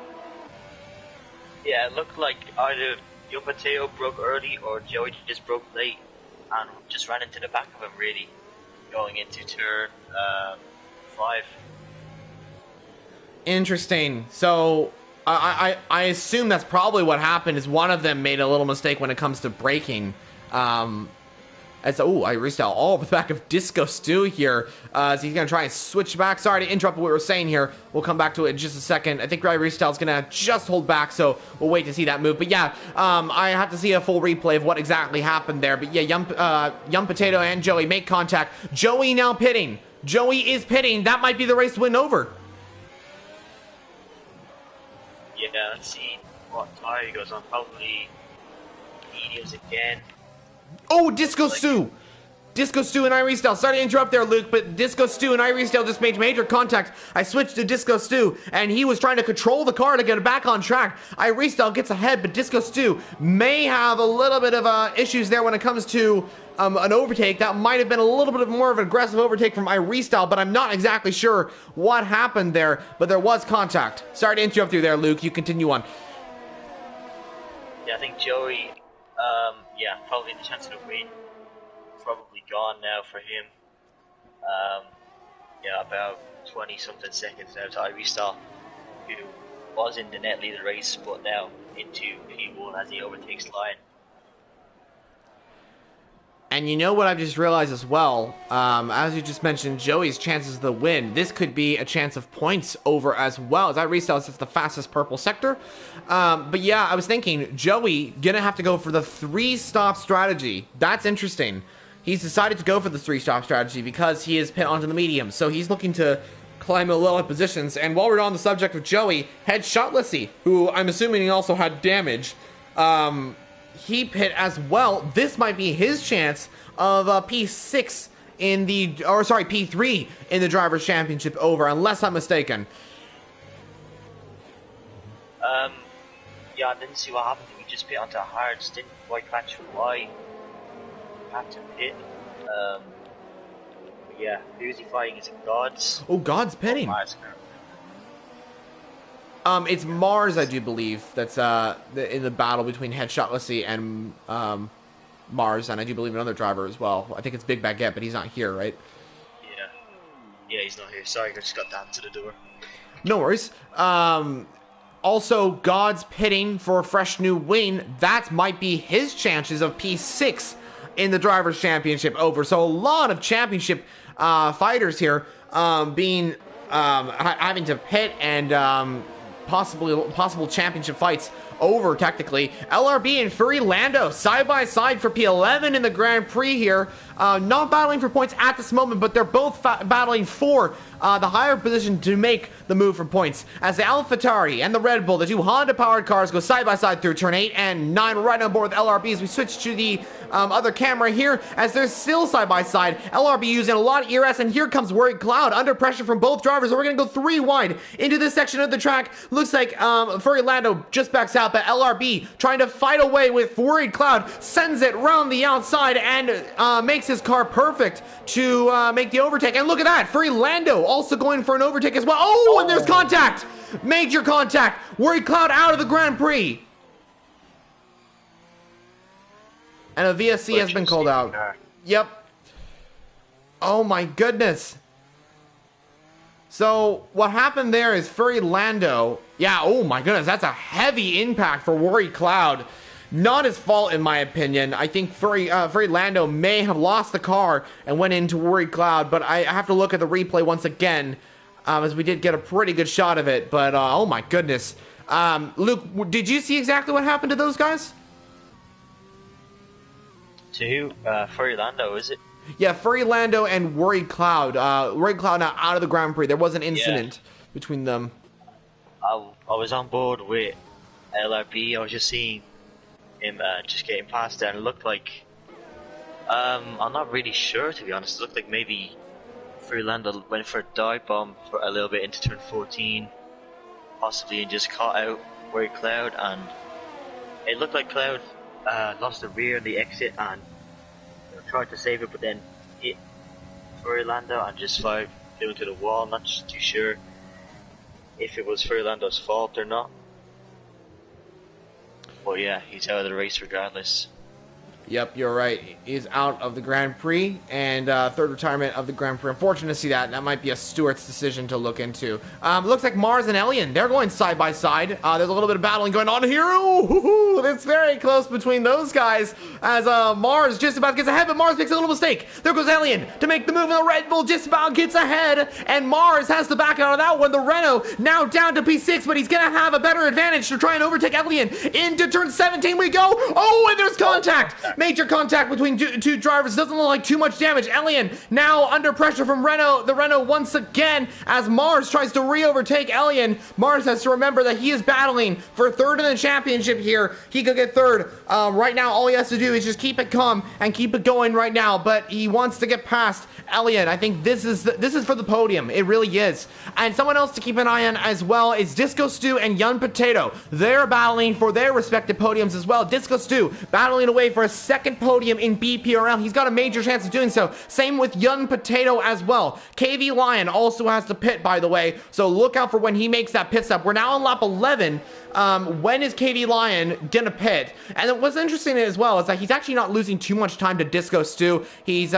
Yeah, it looked like either Young Potato broke early or Joey just broke late and just ran into the back of him, really, going into turn 5. Interesting. So I assume that's probably what happened. Is one of them made a little mistake when it comes to braking. As Iristel all the back of Disco Stew here. So he's going to try and switch back. Sorry to interrupt what we were saying here. We'll come back to it in just a second. I think Iristel's going to just hold back, so we'll wait to see that move. But yeah, I have to see a full replay of what exactly happened there. But yeah, Young Potato and Joey make contact. Joey now pitting. Joey is pitting. That might be the race to win over. Yeah, let's see what tire he goes on. Probably mediums again. Oh, Disco Stew! Disco Stew and Iristel. Sorry to interrupt there, Luke, but Disco Stew and Iristel just made major contact. I switched to Disco Stew, and he was trying to control the car to get it back on track. Iristel gets ahead, but Disco Stew may have a little bit of issues there when it comes to an overtake. That might have been a little bit more of an aggressive overtake from Iristel, but I'm not exactly sure what happened there, but there was contact. Sorry to interrupt you there, Luke. You continue on. Yeah, I think Joey, yeah, probably the chance of the win probably gone now for him. Yeah, about 20-something seconds now to Iristel, who was in the net leader race, but now into P1 as he overtakes line. And you know what I've just realized as well, as you just mentioned, Joey's chances of the win, this could be a chance of points over as well, as Iristel is the fastest purple sector. But yeah, I was thinking, Joey gonna have to go for the 3-stop strategy. That's interesting. He's decided to go for the 3-stop strategy because he is pit onto the medium, so he's looking to climb a lot of positions. And while we're on the subject of Joey, Headshotlessy, who I'm assuming he also had damage, he pit as well. This might be his chance of P6 in the, or sorry, P3 in the Drivers' Championship over, unless I'm mistaken. Yeah, I didn't see what happened. We just pit onto hards, didn't quite catch why had to pit. But yeah, who's he fighting? Is it Gods? Oh, God's pitting. Mars. It's Mars, I do believe, that's in the battle between Headshotlessy and Mars, and I do believe another driver as well. I think it's Big Baguette, but he's not here, right? Yeah, he's not here. Sorry, I just got down to the door. No worries. Also, God's pitting for a fresh new win. That might be his chances of P6 in the Drivers' Championship over. So a lot of championship fighters here being having to pit and possible championship fights over technically. LRB and Fury Lando side by side for P11 in the Grand Prix here. Not battling for points at this moment, but they're both battling for the higher position to make the move for points. As the AlphaTauri and the Red Bull, the two Honda-powered cars, go side by side through turn 8 and 9, right on board with LRB as we switch to the other camera here, as they're still side by side. LRB using a lot of ERS, and here comes Worried Cloud under pressure from both drivers. So we're going to go 3 wide into this section of the track. Looks like Fury Lando just backs out, but LRB trying to fight away with Worried Cloud, sends it round the outside and makes his car perfect to make the overtake. And look at that, Fury Lando also going for an overtake as well. Oh, and there's contact! Major contact! Worried Cloud out of the Grand Prix. And a VSC has been called out. Yep. Oh my goodness. So what happened there is Fury Lando. Yeah, oh my goodness, that's a heavy impact for Worried Cloud. Not his fault in my opinion. I think Fury Lando may have lost the car and went into Worried Cloud, but I have to look at the replay once again, as we did get a pretty good shot of it. But oh my goodness. Luke, did you see exactly what happened to those guys? To who? Fury Lando, is it? Yeah, Fury Lando and Worried Cloud. Worried Cloud now out of the Grand Prix. There was an incident between them. I was on board with LRB. I was just seeing him just getting past there, and it looked like I'm not really sure, to be honest. It looked like maybe Fury Lando went for a dive bomb for a little bit into turn 14, possibly, and just caught out Worried Cloud, and it looked like Cloud lost the rear in the exit and tried to save it, but then hit Fury Lando and just flew into the wall. I'm not too sure if it was Fury Lando's fault or not. But yeah, he's out of the race regardless. Yep, you're right. He's out of the Grand Prix, and third retirement of the Grand Prix. Unfortunate to see that. That might be a Stewart's decision to look into. Looks like Mars and Elian, they're going side by side. There's a little bit of battling going on here. Ooh, it's very close between those guys as Mars just about gets ahead, but Mars makes a little mistake. There goes Elian to make the move, and the Red Bull just about gets ahead, and Mars has to back out of that one. The Renault now down to P6, but he's going to have a better advantage to try and overtake Elian. Into turn 17 we go. Oh, and there's contact. Major contact between two drivers. Doesn't look like too much damage. Elian now under pressure from Renault. The Renault once again as Mars tries to re-overtake Elian. Mars has to remember that he is battling for third in the championship here. He could get third. Right now, all he has to do is just keep it calm and keep it going right now. But he wants to get past Elian. I think this is for the podium. It really is. And someone else to keep an eye on as well is Disco Stew and Young Potato. They're battling for their respective podiums as well. Disco Stew battling away for a second podium in BPRL. He's got a major chance of doing so. Same with Young Potato as well. KV Lion also has to pit, by the way, so look out for when he makes that pit stop. We're now on lap 11. When is KV Lion gonna pit? And what's interesting as well is that he's actually not losing too much time to Disco Stew. He's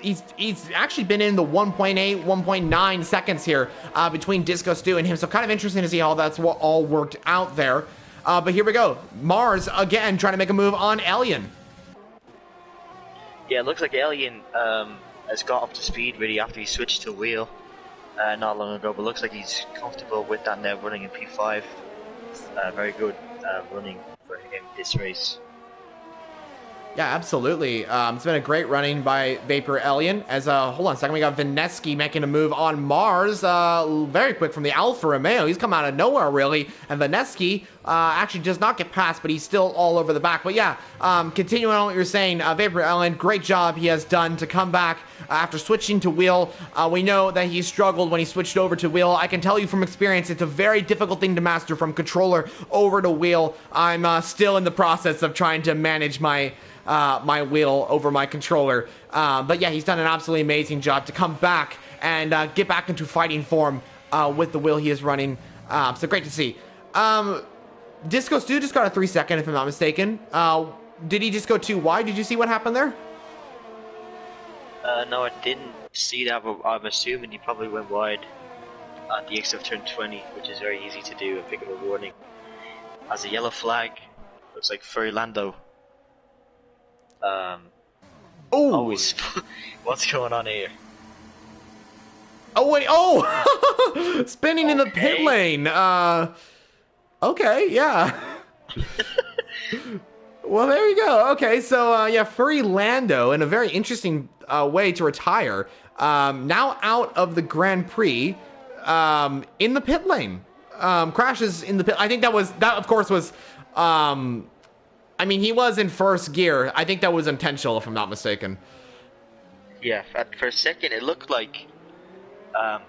he's actually been in the 1.8, 1.9 seconds here between Disco Stew and him. So kind of interesting to see how that's all worked out there. But here we go. Mars, again, trying to make a move on Elian. Yeah, it looks like Elian has got up to speed really after he switched to wheel not long ago, but looks like he's comfortable with that now, running in P5. Very good running for him this race. Yeah, absolutely. It's been a great running by BPRL. As hold on a second, we got Vineski making a move on Mars. Very quick from the Alfa Romeo. He's come out of nowhere really, and Vineski actually does not get past, but he's still all over the back. But yeah, continuing on what you're saying, BPRL, great job he has done to come back after switching to wheel. We know that he struggled when he switched over to wheel. I can tell you from experience, it's a very difficult thing to master from controller over to wheel. I'm still in the process of trying to manage my my wheel over my controller. But yeah, he's done an absolutely amazing job to come back and get back into fighting form with the wheel he is running. So great to see. Disco Stew just got a 3-second, if I'm not mistaken. Did he just go too wide? Did you see what happened there? No, I didn't see that, but I'm assuming he probably went wide at the exit of turn 20, which is very easy to do and pick up a warning. As a yellow flag, looks like Furlando. Always. What's going on here? Oh wait! Oh, spinning in the pit lane. Okay, yeah. Well, there you go. Okay, so yeah, Furry Lando in a very interesting way to retire. Now out of the Grand Prix, in the pit lane. Crashes in the pit. I think that of course was. I mean, he was in first gear. I think that was intentional, if I'm not mistaken. Yeah, for a second, it looked like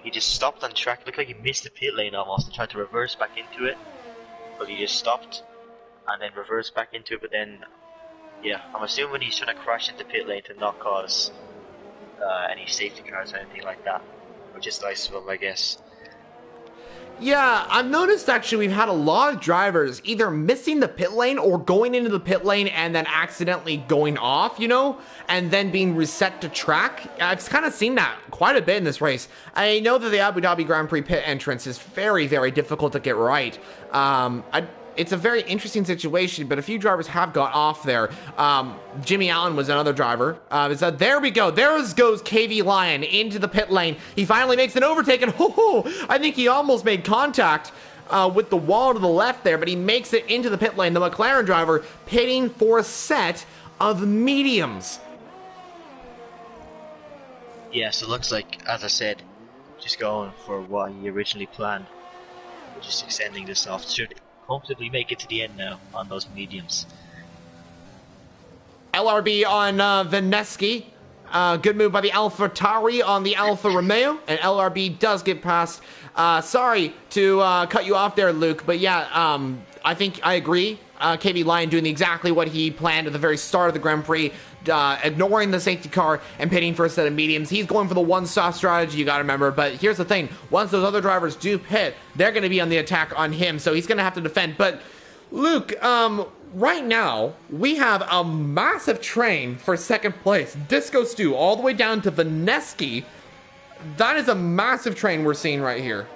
he just stopped on track. It looked like he missed the pit lane almost and tried to reverse back into it. But he just stopped and then reversed back into it. But then, yeah, I'm assuming he's trying to crash into pit lane to not cause any safety cars or anything like that. Which is nice of him, I guess. Yeah, I've noticed actually we've had a lot of drivers either missing the pit lane or going into the pit lane and then accidentally going off, you know, and then being reset to track. I've kind of seen that quite a bit in this race. I know that the Abu Dhabi Grand Prix pit entrance is very, very difficult to get right. It's a very interesting situation, but a few drivers have got off there. Jimmy Allen was another driver. So there we go. There goes KV Lion into the pit lane. He finally makes an overtake, and I think he almost made contact with the wall to the left there, but he makes it into the pit lane. The McLaren driver pitting for a set of mediums. Yeah, so it looks like, as I said, just going for what he originally planned. We're just extending this off. Should comfortably make it to the end now on those mediums. LRB on Vineski. Good move by the Alfa Tauri on the Alfa Romeo, and LRB does get past. Sorry to cut you off there, Luke, but yeah, I think I agree. KV Lion doing exactly what he planned at the very start of the Grand Prix, ignoring the safety car and pitting for a set of mediums. He's going for the one-stop strategy, you gotta remember, but here's the thing. Once those other drivers do pit, they're gonna be on the attack on him, so he's gonna have to defend, but Luke, right now, we have a massive train for second place. Disco Stew, all the way down to Vaneski. That is a massive train we're seeing right here.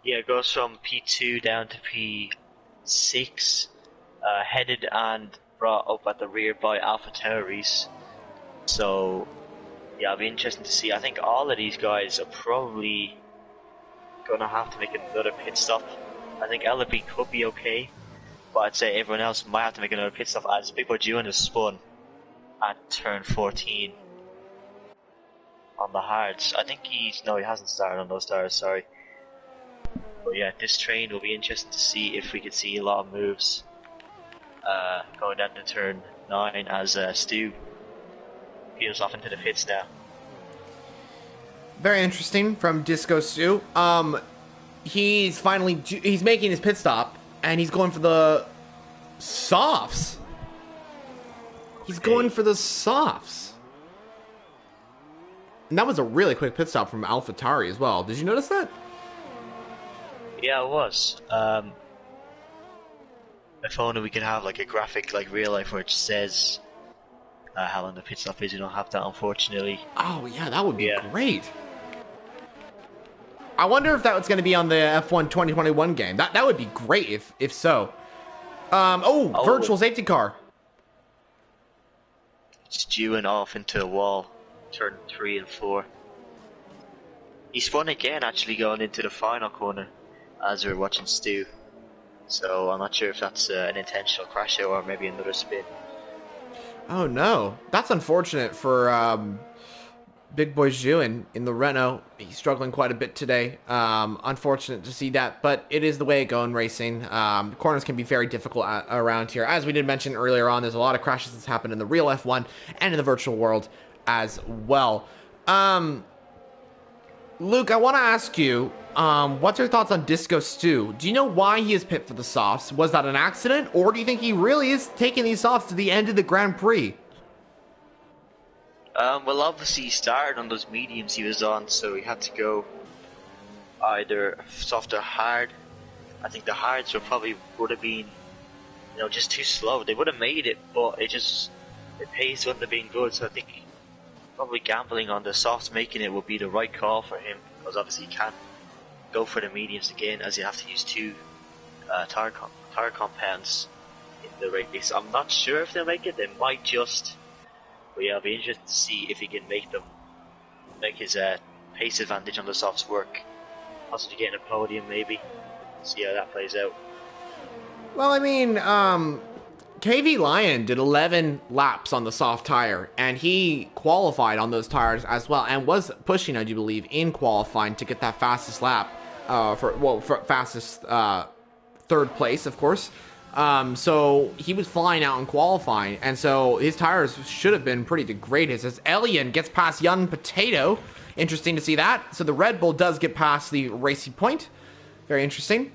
Yeah, it goes from P2 down to P6, headed and brought up at the rear by Alpha Tauris. So, yeah, it'll be interesting to see. I think all of these guys are probably gonna have to make another pit stop. I think LB could be okay, but I'd say everyone else might have to make another pit stop as Big Boy June has spun at turn 14 on the hards. I think he hasn't started on those tires, sorry. But yeah, this train will be interesting to see if we could see a lot of moves going down to turn 9 as Stu peels off into the pits now. Very interesting from Disco Stew. He's making his pit stop, and he's going for the softs. He's going for the softs. And that was a really quick pit stop from AlphaTauri as well. Did you notice that? Yeah, it was. If only we could have like a graphic like real life where it says how long the pit stop is. We don't have that, unfortunately. Oh yeah, that would be great. I wonder if that was going to be on the F1 2021 game. That would be great if so. Virtual safety car. Just dewing off into a wall. Turn 3 and 4. He spun again, actually going into the final corner as we were watching Stu. So I'm not sure if that's an intentional crash or maybe another spin. Oh no, that's unfortunate for Big Boy Zhu in the Renault. He's struggling quite a bit today. Unfortunate to see that, but it is the way it goes in racing. Corners can be very difficult around here. As we did mention earlier on, there's a lot of crashes that's happened in the real F1 and in the virtual world as well. Luke, I want to ask you, what's your thoughts on Disco Stew? Do you know why he is pit for the softs? Was that an accident, or do you think he really is taking these softs to the end of the Grand Prix? Well, obviously he started on those mediums he was on, so he had to go either soft or hard. I think the hards would have been, just too slow. They would have made it, but the pace wouldn't have been good. So I think probably gambling on the softs making it would be the right call for him, because obviously he can't go for the mediums again, as you have to use two tire compounds in the race. I'm not sure if they'll make it. They might just. But yeah, I'll be interested to see if he can make his pace advantage on the softs work. Possibly getting a podium, maybe. See how that plays out. Well, I mean, KV Lion did 11 laps on the soft tire, and he qualified on those tires as well, and was pushing, I do believe, in qualifying to get that fastest lap, for fastest third place, of course. So he was flying out in qualifying, and so his tires should have been pretty degraded. As Elian gets past Young Potato, interesting to see that. So the Red Bull does get past the Racing Point, very interesting.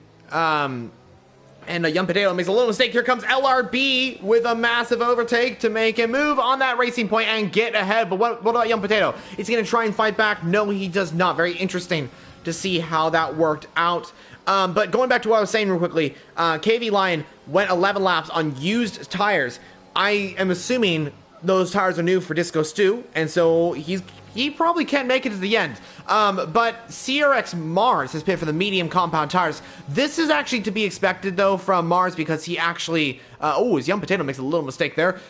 And Young Potato makes a little mistake. Here comes LRB with a massive overtake to make a move on that Racing Point and get ahead. But what about Young Potato? Is he going to try and fight back? No, he does not. Very interesting to see how that worked out. But going back to what I was saying real quickly, KV Lion went 11 laps on used tires. I am assuming those tires are new for Disco Stew, and so he probably can't make it to the end. But CRX Mars has pitted for the medium compound tires. This is actually to be expected, though, from Mars, because he actually... his Young Potato makes a little mistake there.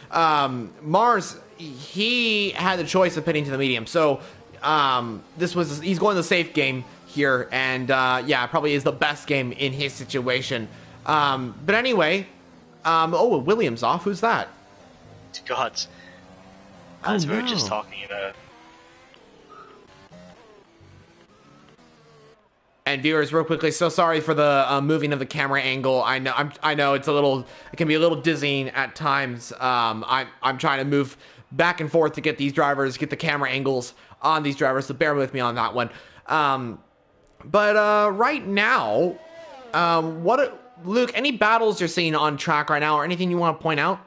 Mars, he had the choice of pitting to the medium, so he's going the safe game here, and probably is the best game in his situation. But anyway, Williams off. Who's that? To Gods. As we were just talking about. And viewers, real quickly, so sorry for the moving of the camera angle. I know it can be a little dizzying at times. I'm trying to move back and forth to get the camera angles on these drivers, so bear with me on that one. But right now, Luke, any battles you're seeing on track right now, or anything you want to point out?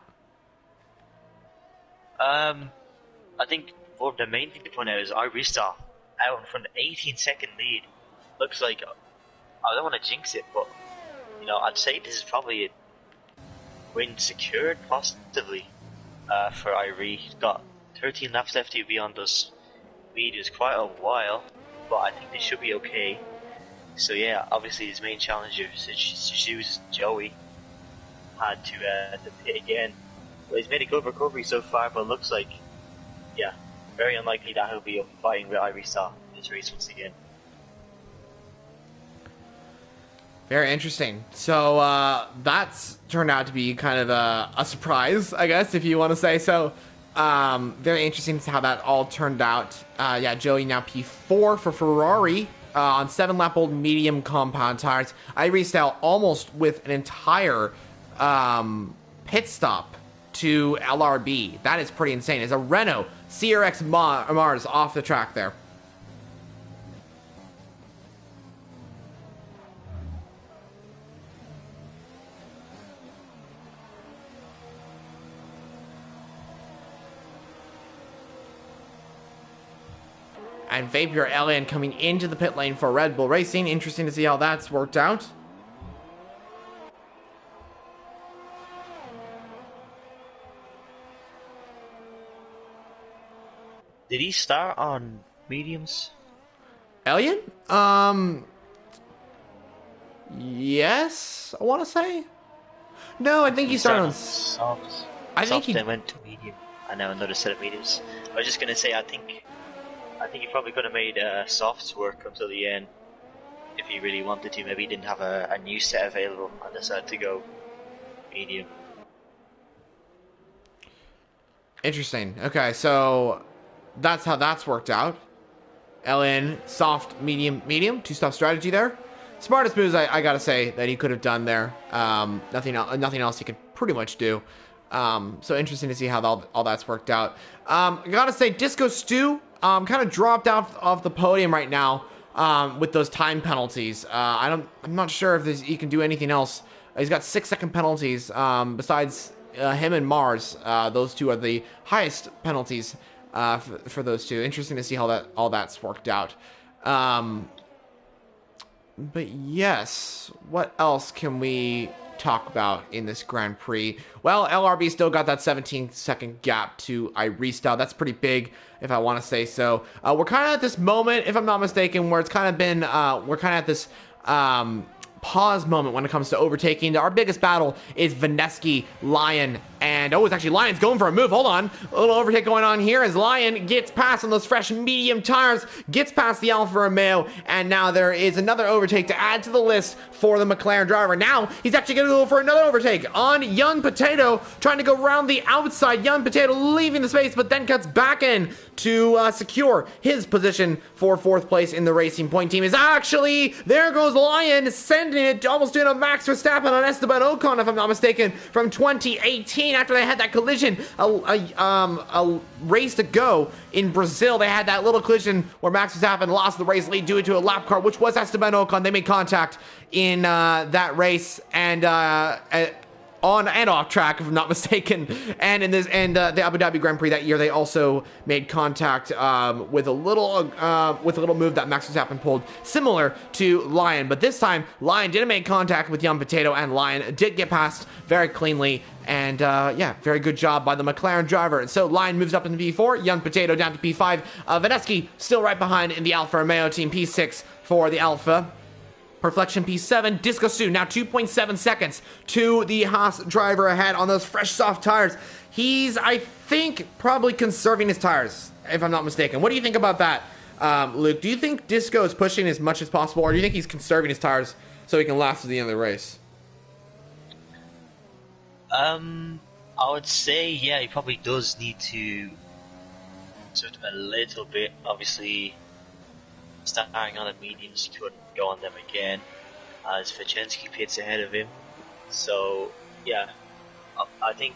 I think the main thing to point out is Arista out in front, 18-second lead. Looks like, I don't want to jinx it, but I'd say this is probably a win secured, possibly, for Irie. He's got 13 laps left to be on those mediums, quite a while, but I think they should be okay. So yeah, obviously his main challenger, Suzu's Joey, had to pit again. Well, he's made a good recovery so far, but looks like, yeah, very unlikely that he'll be up fighting with Irie Star in this race once again. Very interesting. So that's turned out to be kind of a surprise, I guess, if you want to say so. Very interesting to how that all turned out. Yeah, Joey now P4 for Ferrari on 7-lap-old medium compound tires. Irie Style almost with an entire pit stop to LRB. That is pretty insane. It's a Renault CRX Mars off the track there. And BPRL coming into the pit lane for Red Bull Racing. Interesting to see how that's worked out. Did he start on mediums? Alien? Yes, I want to say. No, I think he started on soft. I think he then went to medium. I know another set of mediums. I was just gonna say, I think he probably could have made softs work until the end if he really wanted to. Maybe he didn't have a new set available and decided to go medium. Interesting. Okay, so that's how that's worked out. LN, soft, medium, medium, two-stop strategy there. Smartest moves, I gotta say, that he could have done there. Nothing else he could pretty much do. So interesting to see how all that's worked out. I gotta say, Disco Stew kind of dropped out of the podium right now with those time penalties. I'm not sure if he can do anything else. He's got 6-second penalties besides him and Mars. Those two are the highest penalties for those two. Interesting to see how all that's worked out. But yes, what else can we talk about in this Grand Prix? Well, LRB still got that 17-second gap to Irie Style. That's pretty big, if I want to say so. We're kind of at this moment, if I'm not mistaken, where it's kind of been, we're kind of at this pause moment when it comes to overtaking. Our biggest battle is Vaneski, Lion, and it's actually Lion's going for a move. Hold on, a little overtake going on here as Lion gets past on those fresh medium tires, gets past the Alfa Romeo, and now there is another overtake to add to the list for the McLaren driver. Now he's actually going to go for another overtake on Young Potato, trying to go around the outside. Young Potato leaving the space, but then cuts back in to secure his position for 4th place in the Racing Point team. Is actually, there goes Lion, sending it, almost doing a Max Verstappen on Esteban Ocon, if I'm not mistaken, from 2018 after they had that collision, a race to go in Brazil. They had that little collision where Max Verstappen lost the race lead due to a lap car, which was Esteban Ocon. They made contact in that race, and on and off track, if I'm not mistaken. And in this, and the Abu Dhabi Grand Prix that year, they also made contact with a little move that Max Verstappen pulled, similar to Lion. But this time, Lion didn't make contact with Young Potato, and Lion did get past very cleanly. And yeah, very good job by the McLaren driver. And so Lion moves up into P4, Young Potato down to P5. Vaneski still right behind in the Alfa Romeo team, P6 for the Alfa. Reflection P7, Disco Stew now 2.7 seconds to the Haas driver ahead on those fresh soft tires. He's, I think, probably conserving his tires, if I'm not mistaken. What do you think about that, Luke? Do you think Disco is pushing as much as possible, or do you think he's conserving his tires so he can last to the end of the race? I would say, yeah, he probably does need to sort of a little bit. Obviously, starting on the mediums, he couldn't go on them again, as Vacensky pits ahead of him. So, yeah, I think,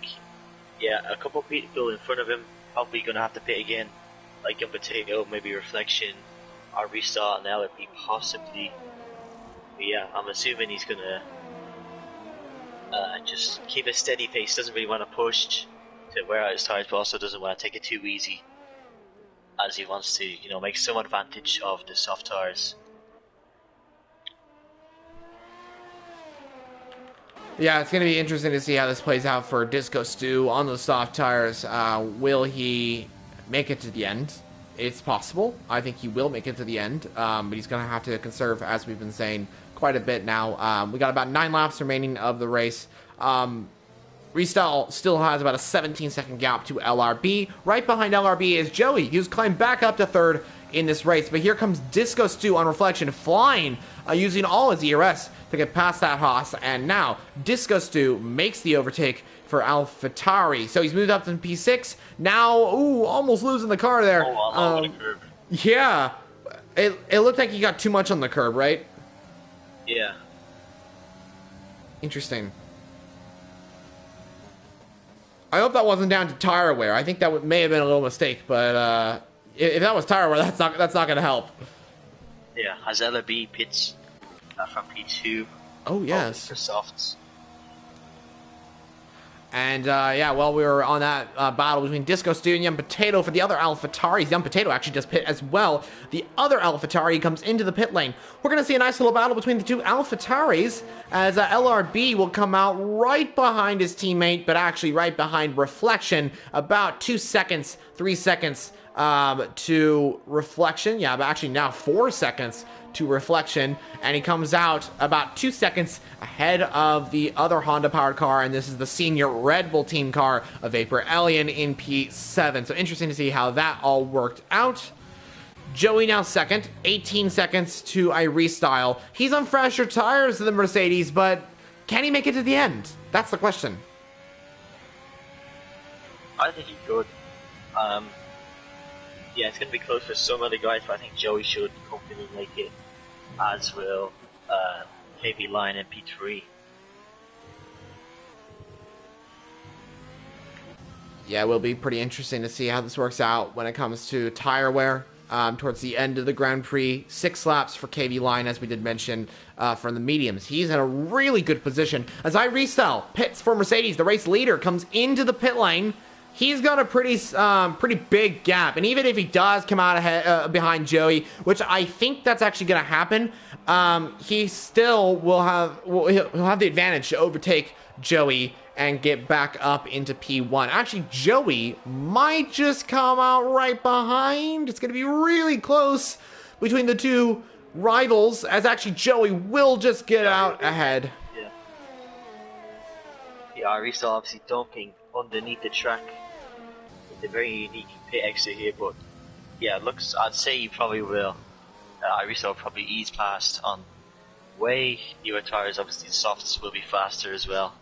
yeah, a couple of people in front of him probably going to have to pit again, like Young Potato, maybe Reflection, or Restart, and LRB possibly. But yeah, I'm assuming he's going to just keep a steady pace, doesn't really want to push to wear out his tires, but also doesn't want to take it too easy, as he wants to, make some advantage of the soft tires. Yeah, it's going to be interesting to see how this plays out for Disco Stew on those soft tires. Will he make it to the end? It's possible. I think he will make it to the end, but he's going to have to conserve, as we've been saying, quite a bit now. We got about 9 laps remaining of the race. Restyle still has about a 17-second gap to LRB. Right behind LRB is Joey, who's climbed back up to third in this race. But here comes Disco Stew on reflection, flying, using all his ERS to get past that Haas. And now Disco Stew makes the overtake for AlphaTauri. So he's moved up to P6. Now, almost losing the car there. The curb. Yeah. It looked like he got too much on the curb, right? Yeah. Interesting. I hope that wasn't down to tire wear. I think that may have been a little mistake, but if that was tire wear, that's not going to help. Yeah, has LRB pits from P2. Oh yes. For softs. And yeah, well, we were on that battle between Disco Stew and Young Potato for the other AlphaTauri. Young Potato actually just pit as well. The other AlphaTauri comes into the pit lane. We're going to see a nice little battle between the two AlphaTauris as LRB will come out right behind his teammate, but actually right behind Reflection, about 2 seconds, 3 seconds to Reflection. Yeah, but actually now 4 seconds to Reflection, and he comes out about 2 seconds ahead of the other Honda powered car, and this is the senior Red Bull team car of BPRL in P7. So interesting to see how that all worked out. Joey now second, 18 seconds to Irestyle. He's on fresher tires than the Mercedes, but can he make it to the end? That's the question. I think he could. Yeah, it's going to be close for some other guys, but I think Joey should comfortably make it, as will KB Line and P3. Yeah, it will be pretty interesting to see how this works out when it comes to tire wear towards the end of the Grand Prix. 6 laps for KB Line, as we did mention, from the mediums. He's in a really good position. As Irestyle pits for Mercedes, the race leader comes into the pit lane. He's got a pretty big gap, and even if he does come out ahead behind Joey, which I think that's actually going to happen, he still will he'll have the advantage to overtake Joey and get back up into P1. Actually, Joey might just come out right behind. It's going to be really close between the two rivals, as actually Joey will just get out ahead. Yeah, Restyle obviously dumping underneath the track. It's a very unique pit exit here, but yeah, it looks, I'd say he probably will. Restyle will probably ease past on way newer tires. Obviously the softs will be faster as well.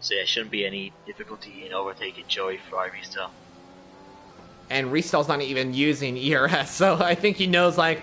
So yeah, shouldn't be any difficulty in overtaking Joey for Restyle. And Restyle's not even using ERS, so I think he knows, like,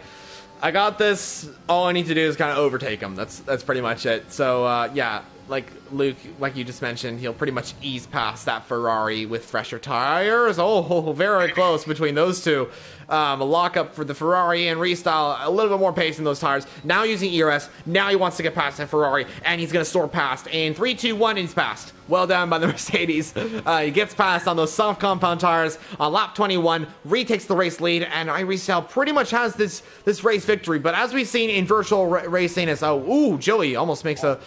I got this, all I need to do is kind of overtake him. That's pretty much it. So yeah, like Luke, like you just mentioned, he'll pretty much ease past that Ferrari with fresher tires. Oh, very close between those two. A lockup for the Ferrari, and Restyle a little bit more pace in those tires. Now using ERS. Now he wants to get past that Ferrari, and he's going to soar past. In 3, 2, 1, he's past. Well done by the Mercedes. He gets past on those soft compound tires on lap 21, retakes the race lead, and Restyle pretty much has this race victory. But as we've seen in virtual racing, is Joey almost makes a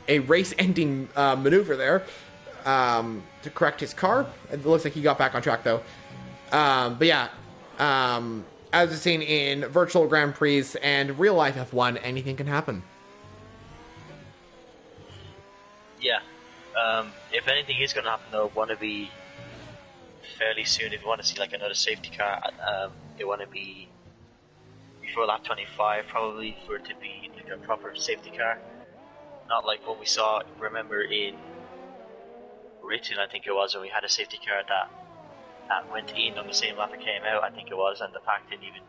race-ending maneuver there to correct his car. It looks like he got back on track though. But yeah, as we've seen in virtual Grand Prix and real life F1, anything can happen. Yeah. If anything is going to happen though, want to be fairly soon. If you want to see like another safety car, you want to be before lap 25 probably, for it to be like a proper safety car. Not like what we saw, remember in Britain, I think it was, when we had a safety car that went in on the same lap it came out, I think it was, and the pack didn't even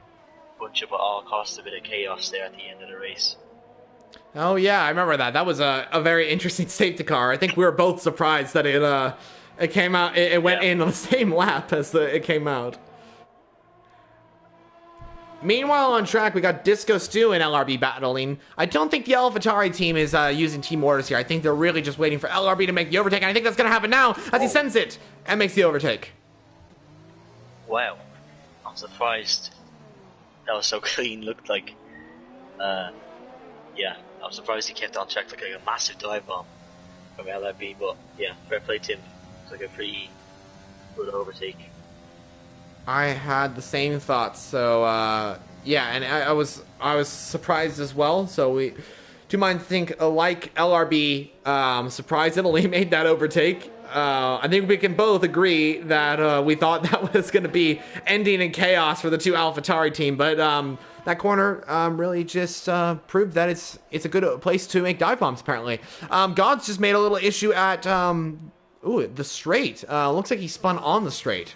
bunch up at all, caused a bit of chaos there at the end of the race. Oh yeah, I remember that. That was a very interesting safety car. I think we were both surprised that it came out, it went in on the same lap as it came out. Meanwhile, on track, we got Disco Stew and LRB battling. I don't think the AlphaTauri team is using team orders here. I think they're really just waiting for LRB to make the overtake, and I think that's going to happen now as he sends it and makes the overtake. Wow. I'm surprised that was so clean. Looked like, yeah, I'm surprised he kept on track like a massive dive bomb from LRB, but yeah, fair play to him. It's like a pretty good overtake. I had the same thoughts. So yeah, and I was surprised as well. So we do mind think like LRB surprisingly made that overtake. I think we can both agree that we thought that was going to be ending in chaos for the two AlphaTauri team, but that corner really just proved that it's a good place to make dive bombs. Apparently, Gods just made a little issue at the straight. Looks like he spun on the straight.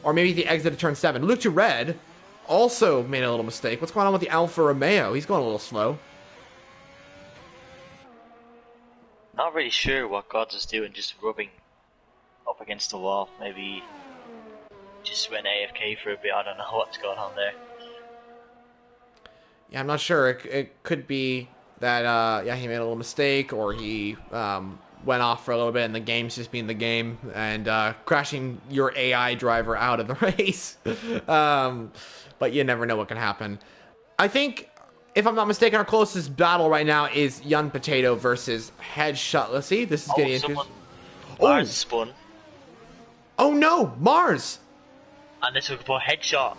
Or maybe the exit of turn 7. Luke to Red also made a little mistake. What's going on with the Alfa Romeo? He's going a little slow. Not really sure what Gods is doing, just rubbing up against the wall. Maybe just went AFK for a bit. I don't know what's going on there. Yeah, I'm not sure. It could be that he made a little mistake, or he went off for a little bit and the game's just being the game and crashing your AI driver out of the race. But you never know what can happen. I think, if I'm not mistaken, our closest battle right now is Young Potato versus Headshot. Let's see. This is getting interesting. Mars spun. Oh no, Mars! And this will go Headshot.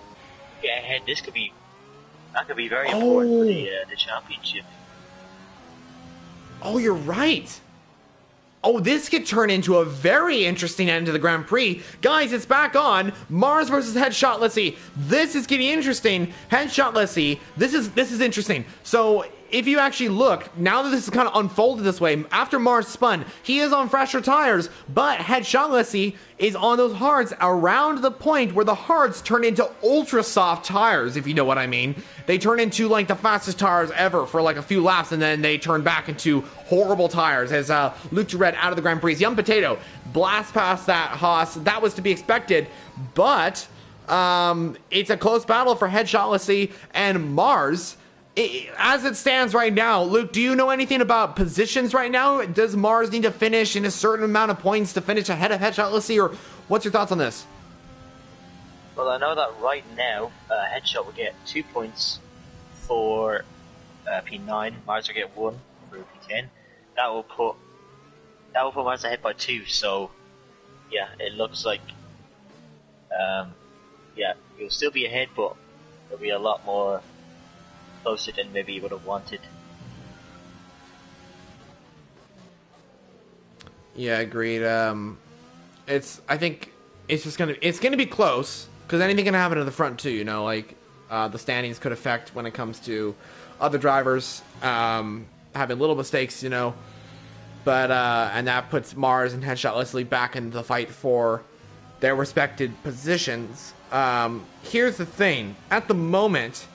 Get ahead. That could be very important for the championship. Oh, you're right. Oh, this could turn into a very interesting end to the Grand Prix. Guys, it's back on. Mars versus Headshot. Let's see. This is getting interesting. Headshot, let's see. This is interesting. So, if you actually look, now that this is kind of unfolded this way, after Mars spun, he is on fresher tires, but Headshot, let's see, is on those hards around the point where the hards turn into ultra soft tires, if you know what I mean. They turn into like the fastest tires ever for like a few laps, and then they turn back into horrible tires as Luke Red out of the Grand Prix. Young Potato blast past that Haas. That was to be expected, but it's a close battle for Headshot, let's see, and Mars. As it stands right now, Luke, do you know anything about positions right now? Does Mars need to finish in a certain amount of points to finish ahead of Headshot? Let's see, or what's your thoughts on this? Well, I know that right now, Headshot will get 2 points for P9. Mars will get 1 for P10. That will put Mars ahead by 2. So, yeah, it looks like, he'll still be ahead, but there'll be a lot more closer than maybe he would have wanted. Yeah, agreed. I think it's gonna be close because anything can happen in the front too. You know, like the standings could affect when it comes to other drivers having little mistakes. You know, but and that puts Mars and Headshot Leslie back in the fight for their respected positions. Here's the thing: at the moment,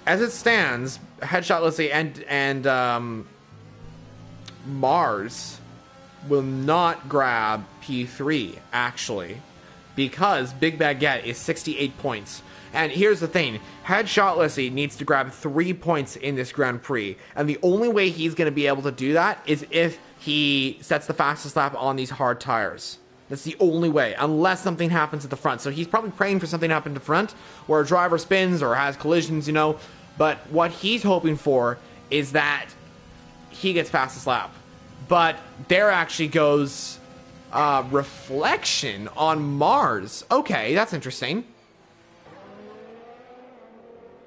as it stands, Headshot Leslie and Mars will not grab P3 actually, because Big Baguette is 68 points. And here's the thing: Headshot Leslie needs to grab 3 points in this Grand Prix, and the only way he's going to be able to do that is if he sets the fastest lap on these hard tires. That's the only way, unless something happens at the front. So he's probably praying for something to happen at the front, where a driver spins or has collisions, you know. But what he's hoping for is that he gets fastest lap. But there actually goes reflection on Mars. Okay, that's interesting.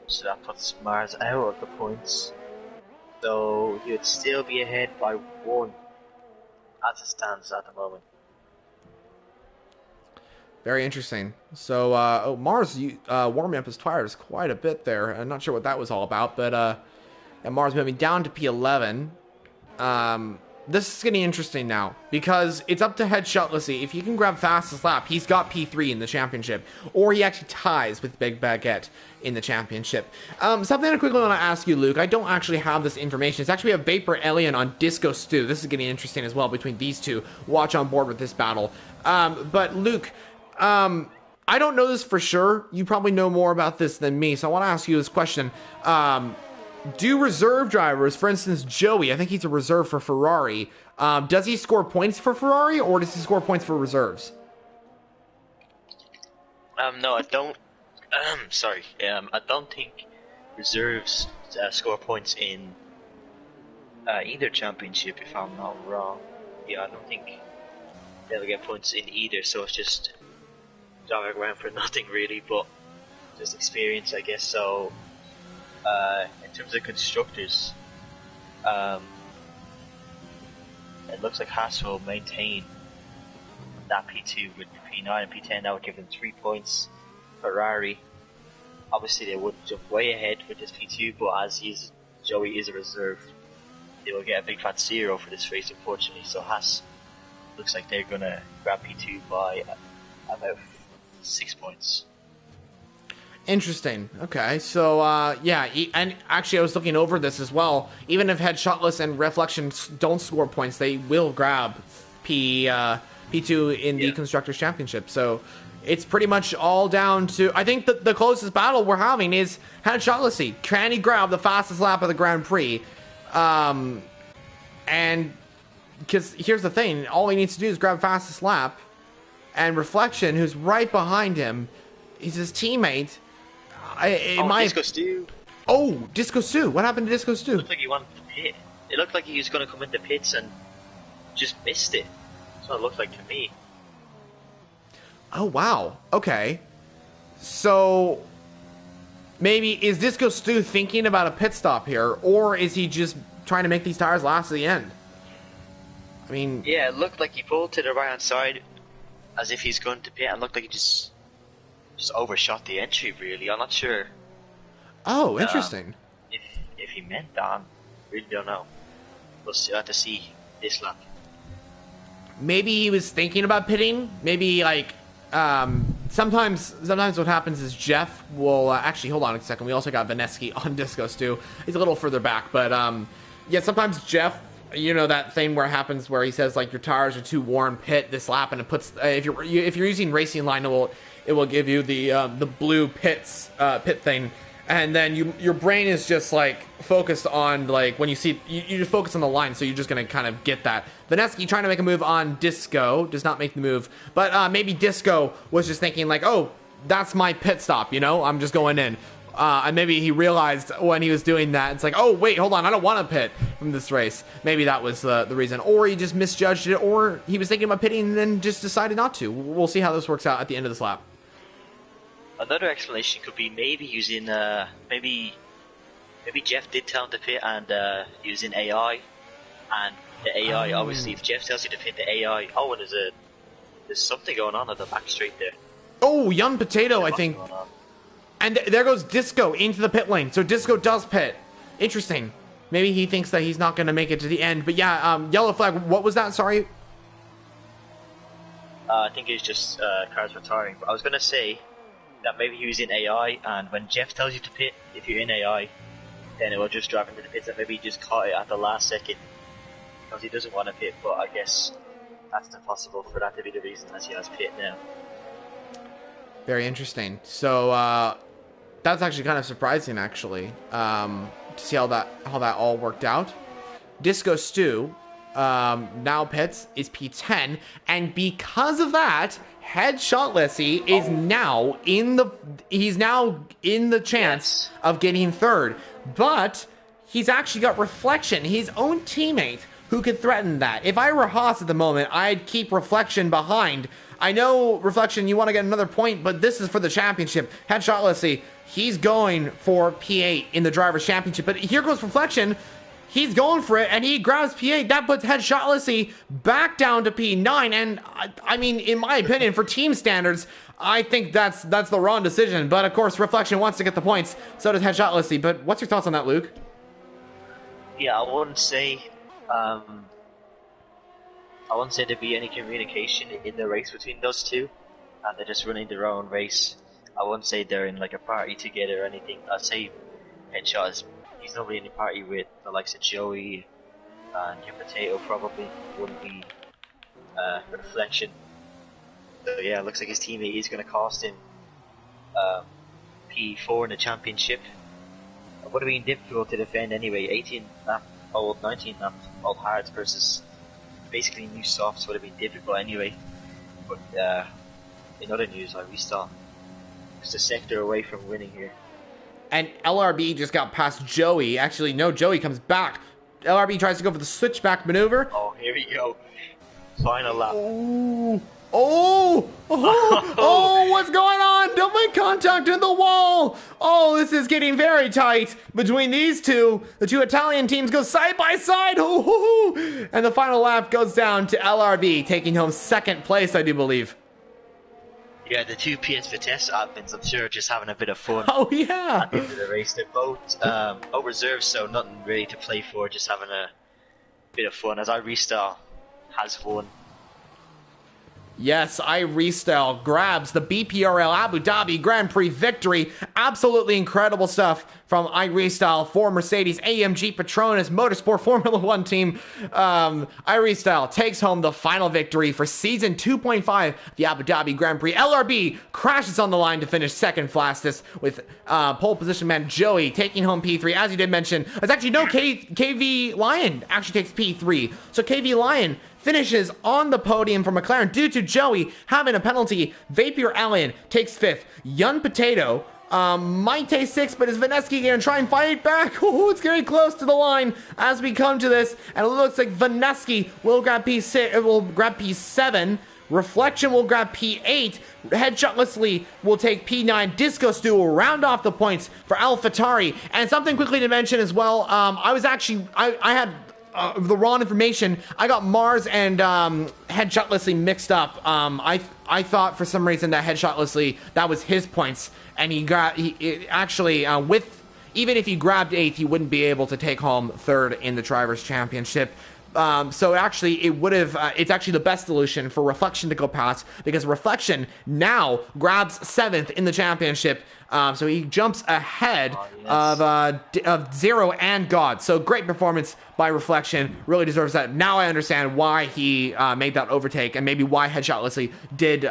So that puts Mars out of the points. So he would still be ahead by 1 as it stands at the moment. Very interesting. So, Mars warming up his tires quite a bit there. I'm not sure what that was all about, but and Mars moving down to P11. This is getting interesting now because it's up to Headshot. Let's see if he can grab fastest lap. He's got P3 in the championship, or he actually ties with Big Baguette in the championship. Something I quickly want to ask you, Luke. I don't actually have this information. It's actually a Vapor Alien on Disco Stew. This is getting interesting as well between these two. Watch on board with this battle. But Luke, I don't know this for sure. You probably know more about this than me, so I want to ask you this question. Do reserve drivers, for instance, Joey, I think he's a reserve for Ferrari, does he score points for Ferrari, or does he score points for reserves? No, I don't. I don't think reserves score points in either championship, if I'm not wrong. Yeah, I don't think they'll get points in either, so it's just driving around for nothing really, but just experience, I guess. So, in terms of constructors, um, it looks like Haas will maintain that P2 with P9 and P10. That would give them 3 points. Ferrari, obviously they would jump way ahead with this P2, but as Joey is a reserve, they will get a big fat 0 for this race, unfortunately. So Haas looks like they're gonna grab P2 by about 6 points. Interesting. Okay, so yeah, and actually I was looking over this as well. Even if Headshotless and Reflection don't score points, they will grab P2 in the Constructors' Championship. So it's pretty much all down to, I think the closest battle we're having is Headshotlessy. Can he grab the fastest lap of the Grand Prix? And because here's the thing, all he needs to do is grab fastest lap, and Reflection, who's right behind him, he's his teammate. Disco Stu. Oh, Disco Stu. What happened to Disco Stu? It looked like he wanted to pit. It looked like he was going to come into pits and just missed it. That's what it looked like to me. Oh, wow. Okay. So, maybe, is Disco Stu thinking about a pit stop here, or is he just trying to make these tires last to the end? I mean... Yeah, it looked like he pulled to the right-hand side as if he's going to pit, and looked like he just overshot the entry, really. I'm not sure. Oh, interesting. If he meant that, I really don't know. We'll still have to see this lap. Maybe he was thinking about pitting. Maybe, like, sometimes what happens is Jeff will... actually, hold on a second. We also got Vaneski on Discos, too. He's a little further back, but, yeah, sometimes Jeff... You know that thing where it happens where he says, like, your tires are too worn, pit this lap, and it puts... if you're using Racing Line, it will give you the blue pit thing, and then your brain is just like focused on, like, when you see you just focus on the line, so you're just gonna kind of get that. Vaneski trying to make a move on Disco does not make the move, but maybe Disco was just thinking like, oh, that's my pit stop, you know, I'm just going in. And maybe he realized when he was doing that, it's like, oh, wait, hold on, I don't want to pit from this race. Maybe that was the reason. Or he just misjudged it, or he was thinking about pitting and then just decided not to. We'll see how this works out at the end of this lap. Another explanation could be maybe using, maybe Jeff did tell him to pit and using AI. And the AI, obviously, if Jeff tells you to pit the AI, and there's something going on at the back straight there. Oh, Young Potato, I think. And there goes Disco into the pit lane. So Disco does pit. Interesting. Maybe he thinks that he's not going to make it to the end. But yeah, yellow flag. What was that? Sorry. I think it's just cars retiring. But I was going to say that maybe he was in AI, and when Jeff tells you to pit, if you're in AI, then it will just drive into the pits, and maybe he just caught it at the last second because he doesn't want to pit. But I guess that's impossible for that to be the reason, as he has pit now. Very interesting. So that's actually kind of surprising, actually, to see how that all worked out. Disco Stu now pits is P10, and because of that, Headshotlessy is now in the chance of getting third. But he's actually got Reflection, his own teammate, who could threaten that. If I were Haas at the moment, I'd keep Reflection behind. I know, Reflection, you want to get another point, but this is for the championship. Headshotlessy, he's going for P8 in the Drivers' Championship. But here goes Reflection. He's going for it, and he grabs P8. That puts Headshotlessy back down to P9. And, I mean, in my opinion, for team standards, I think that's the wrong decision. But, of course, Reflection wants to get the points. So does Headshotlessy. But what's your thoughts on that, Luke? Yeah, I wouldn't say there'd be any communication in the race between those two, and they're just running their own race. I wouldn't say they're in like a party together or anything. I'd say Headshot he's not really in a party with the likes of Joey and Young Potato. Probably wouldn't be Reflection. So yeah, it looks like his teammate is going to cost him P4 in the championship. It would have been difficult to defend anyway. 18 lap old, 19 lap old hards versus basically new softs would have been difficult anyway. But in other news, we saw just a sector away from winning here. And LRB just got past Joey. Actually, no, Joey comes back. LRB tries to go for the switchback maneuver. Oh, here we go. Final lap. Oh, what's going on? Don't make contact in the wall. Oh, this is getting very tight between these two. The two Italian teams go side by side. And the final lap goes down to LRB, taking home second place, I do believe. Yeah, the two PS Vitesse admins, I'm sure, just having a bit of fun. Oh, yeah. At the end of the race, they're both reserved, so nothing really to play for, just having a bit of fun, as iRestyle has won. Yes, iRestyle grabs the BPRL Abu Dhabi Grand Prix victory. Absolutely incredible stuff from iRestyle for Mercedes AMG Petronas Motorsport Formula 1 team. iRestyle takes home the final victory for season 2.5, the Abu Dhabi Grand Prix. LRB crashes on the line to finish second fastest, with pole position man Joey taking home P3. As you did mention, it's actually KV Lion actually takes P3. So KV Lion finishes on the podium for McLaren due to Joey having a penalty. BPRL takes fifth. Young Potato might take sixth, but is Vaneski going to try and fight it back? Oh, it's getting close to the line as we come to this, and it looks like Vaneski will grab P6, will grab P7. Reflection will grab P8. Headshotlessly will take P9. Disco Stew will round off the points for AlphaTauri. And something quickly to mention as well, I had the wrong information. I got Mars and Headshotlessly mixed up. I thought for some reason that Headshotlessly, that was his points, and with even if he grabbed 8th, he wouldn't be able to take home 3rd in the Drivers' Championship. So actually, it would have. It's actually the best solution for Reflection to go past, because Reflection now grabs 7th in the championship. So he jumps ahead of Zero and God. So great performance by Reflection. Really deserves that. Now I understand why he made that overtake, and maybe why Headshotlessly did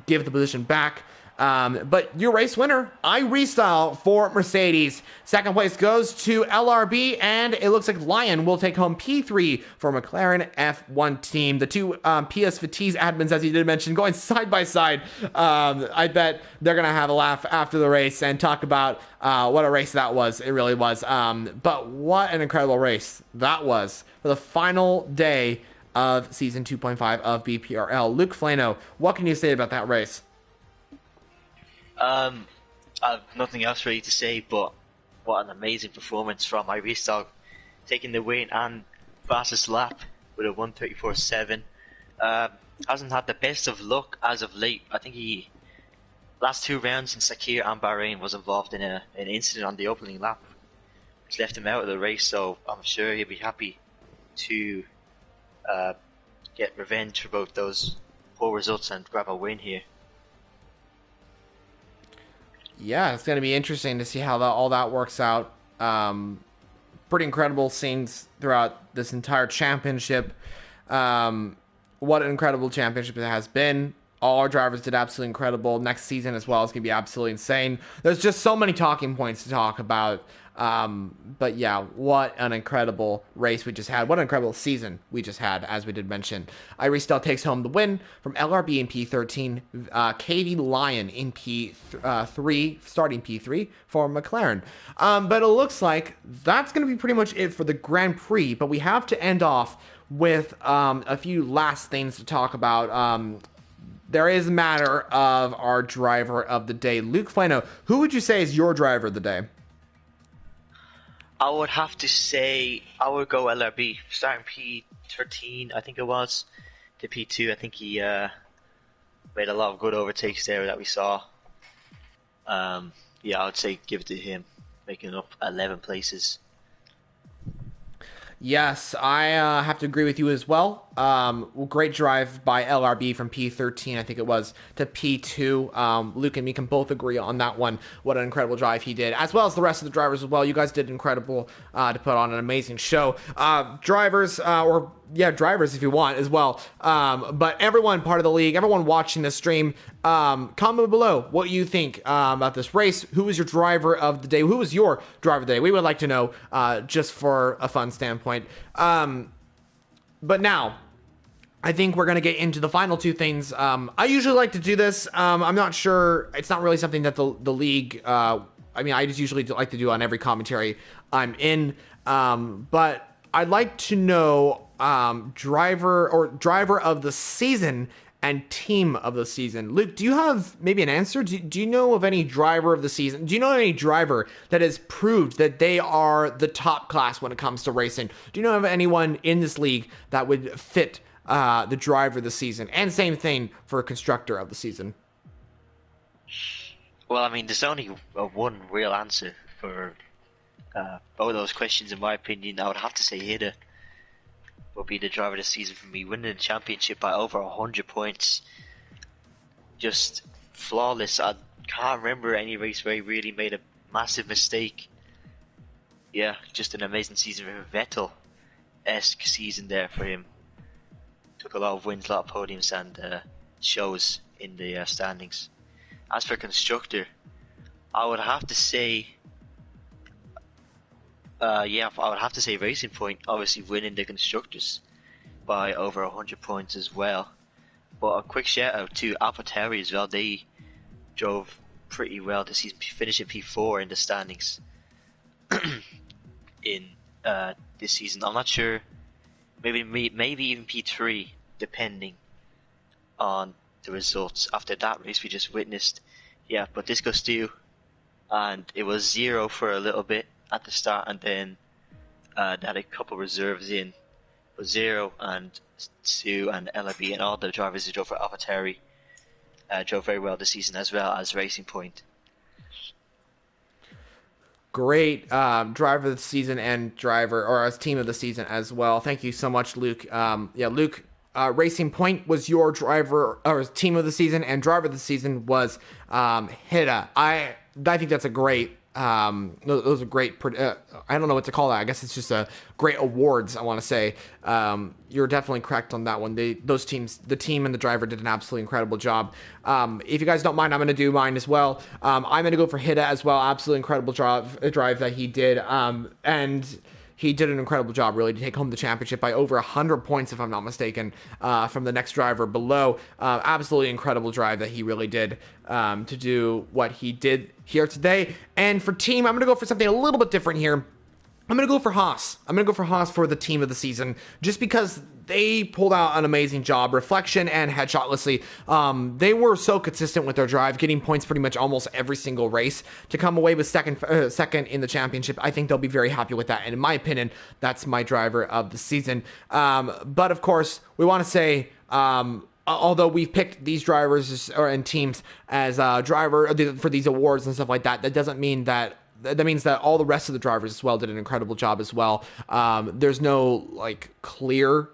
give the position back. But your race winner, iRestyle for Mercedes. Second place goes to LRB, and it looks like Lion will take home P3 for McLaren F1 team. The two PS Vitesse admins, as you did mention, going side by side. I bet they're going to have a laugh after the race and talk about what a race that was. It really was. But what an incredible race that was for the final day of Season 2.5 of BPRL. Luke Flano, what can you say about that race? I have nothing else really to say, but what an amazing performance from iRestyle, taking the win and fastest lap with a 1:34.7. Hasn't had the best of luck as of late. I think he last 2 rounds in Sakir and Bahrain was involved in an incident on the opening lap, which left him out of the race. So I'm sure he'll be happy to get revenge for both those poor results and grab a win here. Yeah, it's going to be interesting to see how all that works out. Pretty incredible scenes throughout this entire championship. What an incredible championship it has been. All our drivers did absolutely incredible. Next season as well is going to be absolutely insane. There's just so many talking points to talk about. But yeah, what an incredible race we just had. What an incredible season we just had, as we did mention. iRestyle takes home the win from LRB in P13. KV Lion in P3, starting P3 for McLaren. But it looks like that's going to be pretty much it for the Grand Prix. But we have to end off with a few last things to talk about. There is a matter of our driver of the day. Luke Flano, who would you say is your driver of the day? I would have to say I would go LRB, starting P13, I think it was, to P2. I think he made a lot of good overtakes there that we saw. Yeah, I would say give it to him, making up 11 places. Yes, I have to agree with you as well. Great drive by LRB from P13, I think it was, to P2. Luke and me can both agree on that one. What an incredible drive he did, as well as the rest of the drivers as well. You guys did incredible to put on an amazing show. Drivers if you want as well. But everyone part of the league, everyone watching this stream, comment below what you think about this race. Who was your driver of the day? Who was your driver of the day? We would like to know, just for a fun standpoint. But now, I think we're going to get into the final two things. I usually like to do this. I'm not sure. It's not really something that the league, I just usually like to do on every commentary I'm in. But I'd like to know driver of the season and team of the season. Luke, do you have maybe an answer? Do you know of any driver of the season? Do you know any driver that has proved that they are the top class when it comes to racing? Do you know of anyone in this league that would fit the driver of the season? And same thing for constructor of the season. Well, I mean, there's only one real answer for both those questions, in my opinion. I would have to say Hida will be the driver of the season for me, winning the championship by over 100 points. Just flawless. I can't remember any race where he really made a massive mistake. Yeah, just an amazing season for him. Vettel-esque season there for him. Took a lot of wins, a lot of podiums, and shows in the standings. As for constructor, I would have to say I would have to say Racing Point, obviously winning the constructors by over 100 points as well. But a quick shout out to AlphaTauri as well. They drove pretty well this season, finishing P4 in the standings in this season. I'm not sure, maybe even P3, depending on the results after that race we just witnessed. Yeah, but Disco Stew, and it was 0 for a little bit at the start, and then they had a couple reserves in. But 0 and Sue and LB and all the drivers who drove for AlphaTauri drove very well this season, as well as Racing Point. Great driver of the season and driver or as team of the season as well. Thank you so much, Luke. Luke, Racing Point was your driver or team of the season, and driver of the season was Hida. I think that's a great. Those are great. I don't know what to call that. I guess it's just a great awards. I want to say you're definitely correct on that one. Those teams, the team and the driver, did an absolutely incredible job. If you guys don't mind, I'm going to do mine as well. I'm going to go for Hida as well. Absolutely incredible drive that he did. And he did an incredible job, really, to take home the championship by over 100 points, if I'm not mistaken, from the next driver below. Absolutely incredible drive that he really did to do what he did here today. And for team, I'm going to go for something a little bit different here. I'm going to go for Haas. I'm going to go for Haas for the team of the season, just because they pulled out an amazing job. Reflection and Headshotlessly, they were so consistent with their drive, getting points pretty much almost every single race to come away with second in the championship. I think they'll be very happy with that. And in my opinion, that's my driver of the season. But of course, we want to say, although we've picked these drivers and teams as driver for these awards and stuff like that, that doesn't mean that. That means that all the rest of the drivers as well did an incredible job as well. There's no clear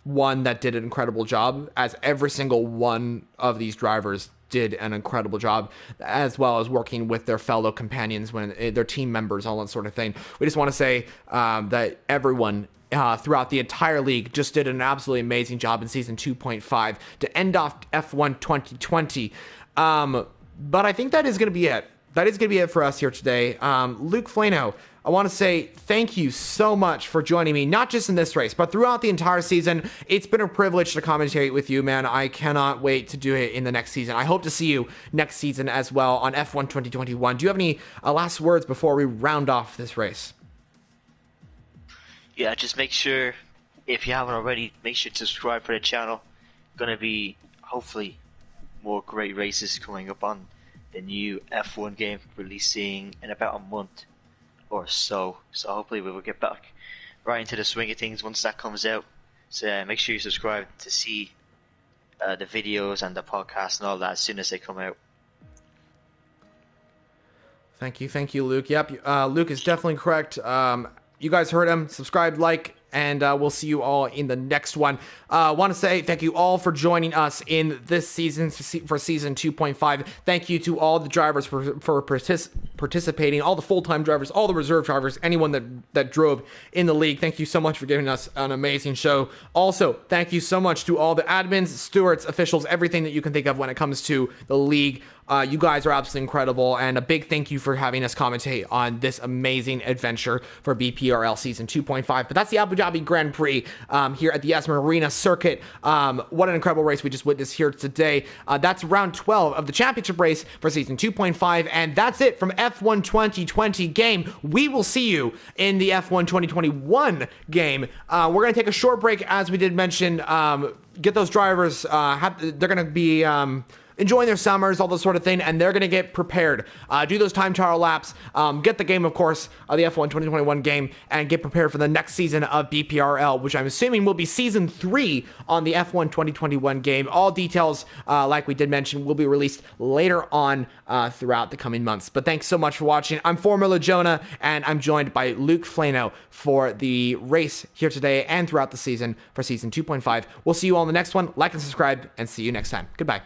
one that did an incredible job, as every single one of these drivers did an incredible job, as well as working with their fellow companions, when their team members, all that sort of thing. We just want to say that everyone throughout the entire league just did an absolutely amazing job in season 2.5 to end off F1 2020. But I think that is going to be it. That is going to be it for us here today. Luke Flano, I want to say thank you so much for joining me, not just in this race, but throughout the entire season. It's been a privilege to commentate with you, man. I cannot wait to do it in the next season. I hope to see you next season as well on F1 2021. Do you have any last words before we round off this race? Yeah, just make sure, if you haven't already, make sure to subscribe for the channel. Going to be, hopefully, more great races coming up on the new F1 game, releasing in about a month or so. So hopefully we will get back right into the swing of things once that comes out. So make sure you subscribe to see the videos and the podcast and all that as soon as they come out. Thank you, Luke. Yep, Luke is definitely correct. You guys heard him. Subscribe, like, and we'll see you all in the next one. Want to say thank you all for joining us in this season for season 2.5. Thank you to all the drivers for participating, all the full-time drivers, all the reserve drivers, anyone that drove in the league. Thank you so much for giving us an amazing show. Also, thank you so much to all the admins, stewards, officials, everything that you can think of when it comes to the league. You guys are absolutely incredible, and a big thank you for having us commentate on this amazing adventure for BPRL Season 2.5. But that's the Abu Dhabi Grand Prix here at the ESMA Arena Circuit. What an incredible race we just witnessed here today. That's round 12 of the championship race for Season 2.5, and that's it from F1 2020 game. We will see you in the F1 2021 game. We're going to take a short break, as we did mention. Get those drivers, they're going to be enjoying their summers, all those sort of thing, and they're going to get prepared. Do those time trial laps, get the game, of course, the F1 2021 game, and get prepared for the next season of BPRL, which I'm assuming will be Season 3 on the F1 2021 game. All details, like we did mention, will be released later on throughout the coming months. But thanks so much for watching. I'm Formula Jonah, and I'm joined by Luke Flano for the race here today and throughout the season for Season 2.5. We'll see you all in the next one. Like and subscribe, and see you next time. Goodbye.